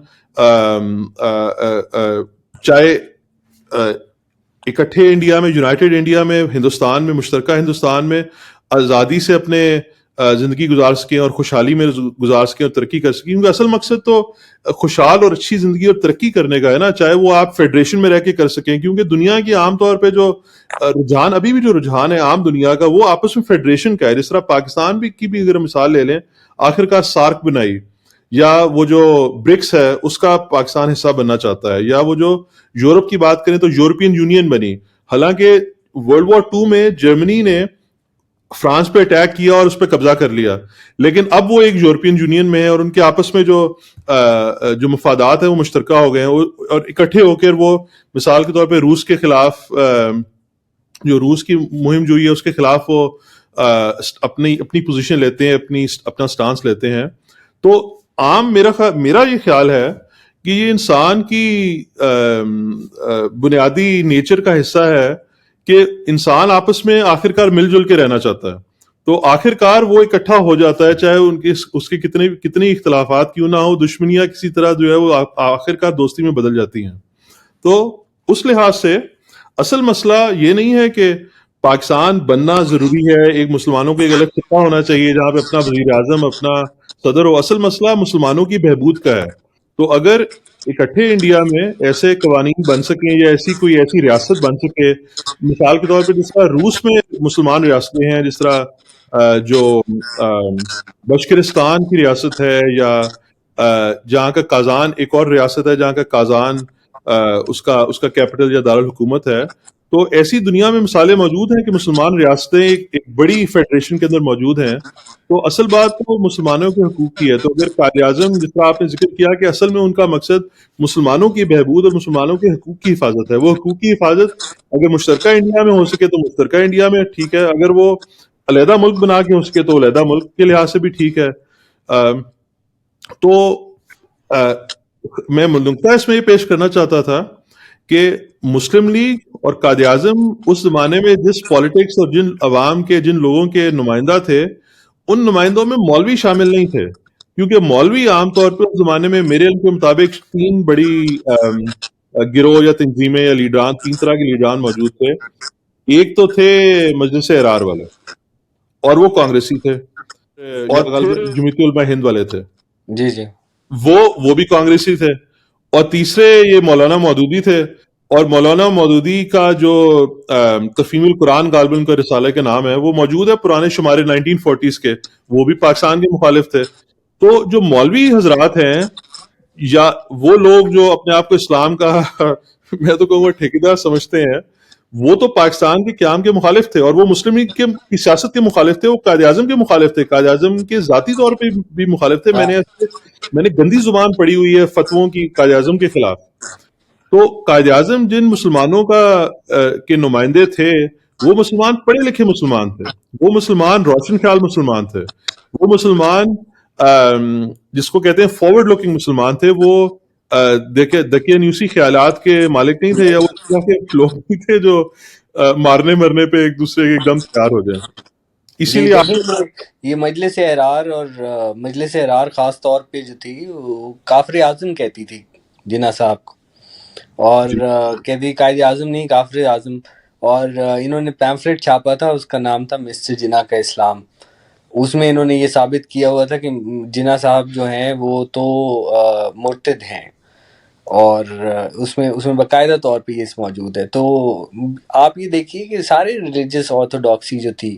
A: چاہے اکٹھے انڈیا میں, یونائٹڈ انڈیا میں, ہندوستان میں, مشترکہ ہندوستان میں آزادی سے اپنے زندگی گزار سکیں اور خوشحالی میں گزار سکیں اور ترقی کر سکیں, کیونکہ اصل مقصد تو خوشحال اور اچھی زندگی اور ترقی کرنے کا ہے نا, چاہے وہ آپ فیڈریشن میں رہ کے کر سکیں. کیونکہ دنیا کی عام طور پہ جو رجحان ابھی بھی جو رجحان ہے عام دنیا کا, وہ آپس میں فیڈریشن کا ہے. جس طرح پاکستان کی بھی اگر مثال لے لیں, آخرکار سارک بنائی, یا وہ جو برکس ہے اس کا پاکستان حصہ بننا چاہتا ہے, یا وہ جو یورپ کی بات کریں تو یورپین یونین بنی. حالانکہ ورلڈ وار 2 میں جرمنی نے فرانس پہ اٹیک کیا اور اس پہ قبضہ کر لیا, لیکن اب وہ ایک یورپین یونین میں ہے اور ان کے آپس میں جو مفادات ہیں وہ مشترکہ ہو گئے ہیں, اور اکٹھے ہو کر وہ مثال کے طور پہ روس کے خلاف, جو روس کی مہم جوئی ہے اس کے خلاف وہ اپنی پوزیشن لیتے ہیں, اپنا سٹانس لیتے ہیں. تو عام میرا یہ خیال ہے کہ یہ انسان کی بنیادی نیچر کا حصہ ہے کہ انسان آپس میں آخرکار مل جل کے رہنا چاہتا ہے. تو آخرکار وہ اکٹھا ہو جاتا ہے, چاہے اس کے کتنے اختلافات کیوں نہ ہو, دشمنیاں کسی طرح جو ہے وہ آخرکار دوستی میں بدل جاتی ہیں. تو اس لحاظ سے اصل مسئلہ یہ نہیں ہے کہ پاکستان بننا ضروری ہے, ایک مسلمانوں کو ایک الگ خطہ ہونا چاہیے جہاں پہ اپنا وزیر اعظم, اپنا صدر ہو. اصل مسئلہ مسلمانوں کی بہبود کا ہے. تو اگر اکٹھے انڈیا میں ایسے قوانین بن سکیں یا کوئی ایسی ریاست بن سکے, مثال کے طور پہ جس طرح روس میں مسلمان ریاستیں ہیں, جس طرح جو بشکرستان کی ریاست ہے, یا جہاں کا کازان ایک اور ریاست ہے جہاں کا کازان اس کا کیپٹل یا دارالحکومت ہے. تو ایسی دنیا میں مثالیں موجود ہیں کہ مسلمان ریاستیں ایک بڑی فیڈریشن کے اندر موجود ہیں. تو اصل بات تو مسلمانوں کے حقوق کی ہے. تو اگر قائد اعظم, جس طرح آپ نے ذکر کیا کہ اصل میں ان کا مقصد مسلمانوں کی بہبود اور مسلمانوں کے حقوق کی حفاظت ہے, وہ حقوق کی حفاظت اگر مشترکہ انڈیا میں ہو سکے تو مشترکہ انڈیا میں ٹھیک ہے, اگر وہ علیحدہ ملک بنا کے اس کے تو علیحدہ ملک کے لحاظ سے بھی ٹھیک ہے. تو میں نقطہ اس میں یہ پیش کرنا چاہتا تھا کہ مسلم لیگ اور قائد اعظم اس زمانے میں جس پالیٹکس اور جن عوام کے جن لوگوں کے نمائندہ تھے ان نمائندوں میں مولوی شامل نہیں تھے، کیونکہ مولوی عام طور پہ اس زمانے میں میرے علم کے مطابق تین بڑی گروہ یا تنظیمیں یا لیڈران، تین طرح کے لیڈران موجود تھے. ایک تو تھے مجلس اعرار والے اور وہ کانگریسی تھے، یا
B: اور پھر
A: جمعیت علماء ہند والے تھے،
B: جی جی
A: وہ بھی کانگریسی تھے. اور تیسرے یہ مولانا مودودی تھے. اور مولانا مودودی کا جو تفہیم القرآن غالباً کا رسالہ کے نام ہے وہ موجود ہے پرانے شمارے 1940s کے، وہ بھی پاکستان کے مخالف تھے. تو جو مولوی حضرات ہیں یا وہ لوگ جو اپنے آپ کو اسلام کا میں تو کہوں گا ٹھیکیدار سمجھتے ہیں، وہ تو پاکستان کے قیام کے مخالف تھے اور وہ مسلم لیگ کی سیاست کے مخالف تھے، وہ قائد اعظم کے مخالف تھے، قائد اعظم کے ذاتی طور پہ بھی مخالف تھے.
B: ہاں
A: میں نے گندی زبان پڑھی ہوئی ہے فتووں کی قائد اعظم کے خلاف. تو قائد اعظم جن مسلمانوں کے نمائندے تھے وہ مسلمان پڑھے لکھے مسلمان تھے، وہ مسلمان روشن خیال مسلمان تھے، وہ مسلمان جس کو کہتے ہیں فارورڈ لوکنگ مسلمان تھے. وہ دقیانوسی خیالات کے مالک نہیں تھے، یا وہ اس طرح کے لوگ نہیں تھے جو مارنے مرنے پہ ایک دوسرے کے ایک دم تیار ہو جائیں. اسی
B: جی
A: لیے
B: دیکھیں یہ مجلس اعرار اور مجلس اعرار خاص طور پہ جو تھی وہ کافر اعظم کہتی تھی جناح صاحب کو، اور
A: جی
B: کہتی قائد اعظم نہیں کافر اعظم. اور انہوں نے پیمفلٹ چھاپا تھا، اس کا نام تھا مسٹر جناح کا اسلام. اس میں انہوں نے یہ ثابت کیا ہوا تھا کہ جناح صاحب جو ہیں وہ تو مرتد ہیں، اور اس میں باقاعدہ طور پہ یہ موجود ہے. تو آپ یہ دیکھیے کہ سارے ریلیجس آرتھوڈاکسی جو تھی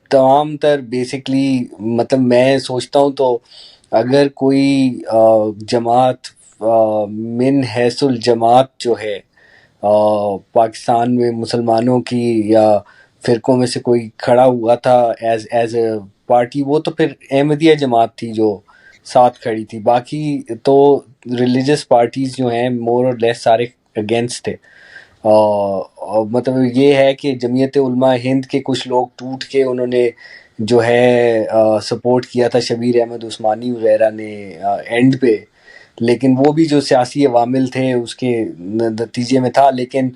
B: تمام تر بیسکلی، مطلب میں سوچتا ہوں تو اگر کوئی جماعت من حیث الجماعت جو ہے پاکستان میں مسلمانوں کی یا فرقوں میں سے کوئی کھڑا ہوا تھا ایز اے پارٹی، وہ تو پھر احمدیہ جماعت تھی جو ساتھ کھڑی تھی. باقی تو ریلیجس پارٹیز جو ہیں مور اور لیس سارے اگینسٹ تھے. مطلب یہ ہے کہ جمعیت علماء ہند کے کچھ لوگ ٹوٹ کے انہوں نے جو ہے سپورٹ کیا تھا شبیر احمد عثمانی وغیرہ نے اینڈ پہ، لیکن وہ بھی جو سیاسی عوامل تھے اس کے نتیجے میں تھا. لیکن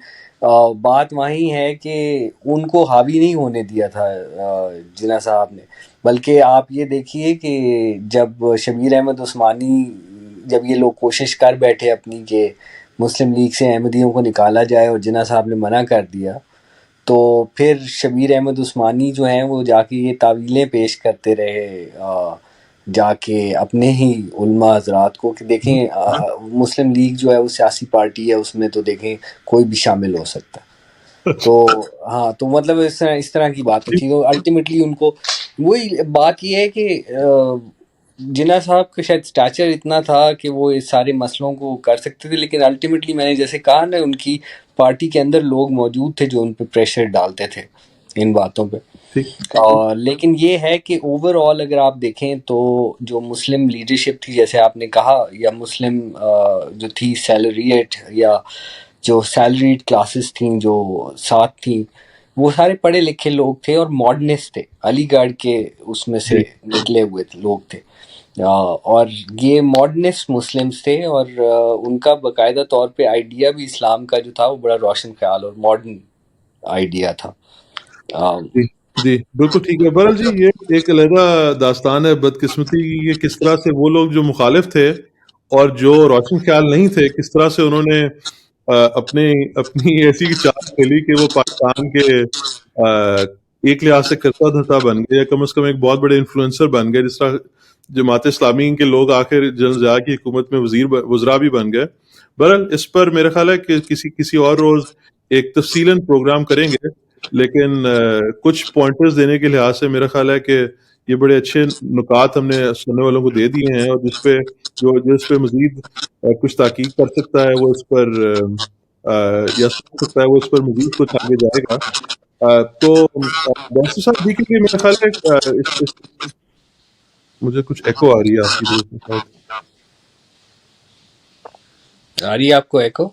B: بات وہیں ہے کہ ان کو حاوی نہیں ہونے دیا تھا جناح صاحب نے، بلکہ آپ یہ دیکھیے کہ جب شبیر احمد عثمانی، جب یہ لوگ کوشش کر بیٹھے اپنی کہ مسلم لیگ سے احمدیوں کو نکالا جائے اور جناح صاحب نے منع کر دیا، تو پھر شبیر احمد عثمانی جو ہیں وہ جا کے یہ تعویلیں پیش کرتے رہے جا کے اپنے ہی علماء حضرات کو کہ دیکھیں مسلم لیگ جو ہے وہ سیاسی پارٹی ہے، اس میں تو دیکھیں کوئی بھی شامل ہو سکتا ہے. تو ہاں، تو مطلب اس طرح کی باتیں تھی. تو الٹیمیٹلی ان کو وہی بات یہ ہے کہ جناح صاحب کا شاید اسٹیچر اتنا تھا کہ وہ اس سارے مسئلوں کو کر سکتے تھے، لیکن الٹیمیٹلی میں نے جیسے کہا نا، ان کی پارٹی کے اندر لوگ موجود تھے جو ان پہ پریشر ڈالتے تھے ان باتوں پہ. لیکن یہ ہے کہ اوور آل اگر آپ دیکھیں تو جو مسلم لیڈرشپ تھی، جیسے آپ نے کہا، یا مسلم جو تھی سیلریٹ یا جو سیلریڈ کلاسز تھیں جو ساتھ تھیں، وہ سارے پڑھے لکھے لوگ تھے اور ماڈرنسٹ تھے، علی گڑھ کے اس میں سے نکلے ہوئے لوگ تھے. اور یہ ماڈرنسٹ مسلمس تھے، اور ان کا باقاعدہ طور پہ آئیڈیا بھی اسلام کا جو تھا وہ بڑا روشن خیال اور ماڈرن آئیڈیا تھا.
A: جی بالکل ٹھیک ہے. بہرحال جی یہ ایک علیحدہ داستان ہے بدقسمتی کی، کہ کس طرح سے وہ لوگ جو مخالف تھے اور جو روشن خیال نہیں تھے، کس طرح سے انہوں نے اپنی ایسی چال کھیلی کہ وہ پاکستان کے ایک لحاظ سے کرتا دھرتا بن گئے، یا کم از کم ایک بہت بڑے انفلوئنسر بن گئے. جس طرح جماعت اسلامی کے لوگ آخر جنرل ضیاء کی حکومت میں وزراء بھی بن گئے. بہرحال اس پر میرا خیال ہے کہ کسی اور روز ایک تفصیلاً پروگرام کریں گے، لیکن کچھ پوائنٹرز دینے کے لحاظ سے میرا خیال ہے کہ یہ بڑے اچھے نکات ہم نے سننے والوں کو دے دیے ہیں، اور جس پہ مزید کچھ تحقیق کر سکتا ہے وہ اس پر یا سن سکتا ہے وہ اس پر مزید کچھ آگے جائے گا. تو ڈاکٹر صاحب دیکھیے میرا خیال ہے مجھے کچھ ایکو آ رہی ہے آپ کی طرف سے شاید.
B: آ رہی ہے آپ کو ایکو؟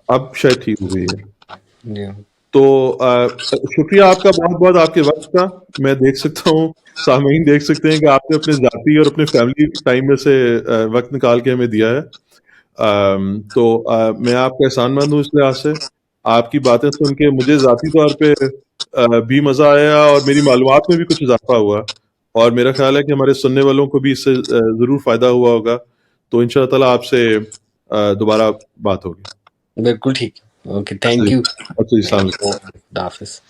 A: اب شاید ٹھیک ہو گئی ہے.
B: جی
A: تو شکریہ آپ کا بہت بہت آپ کے وقت کا. میں دیکھ سکتا ہوں، سامعین دیکھ سکتے ہیں کہ آپ نے اپنے ذاتی اور اپنے فیملی ٹائم میں سے وقت نکال کے ہمیں دیا ہے. تو میں آپ کا احسان مند ہوں اس لحاظ سے. آپ کی باتیں سن کے مجھے ذاتی طور پہ بھی مزہ آیا اور میری معلومات میں بھی کچھ اضافہ ہوا، اور میرا خیال ہے کہ ہمارے سننے والوں کو بھی اس سے ضرور فائدہ ہوا ہوگا. تو ان شاء اللہ تعالیٰ آپ سے دوبارہ بات ہوگی.
B: بالکل ٹھیک ہے. اوکے،
A: اچھا
B: تھینک
A: جی،
B: یو.
A: اچھا جی، السلام علیکم.
B: خدا حافظ.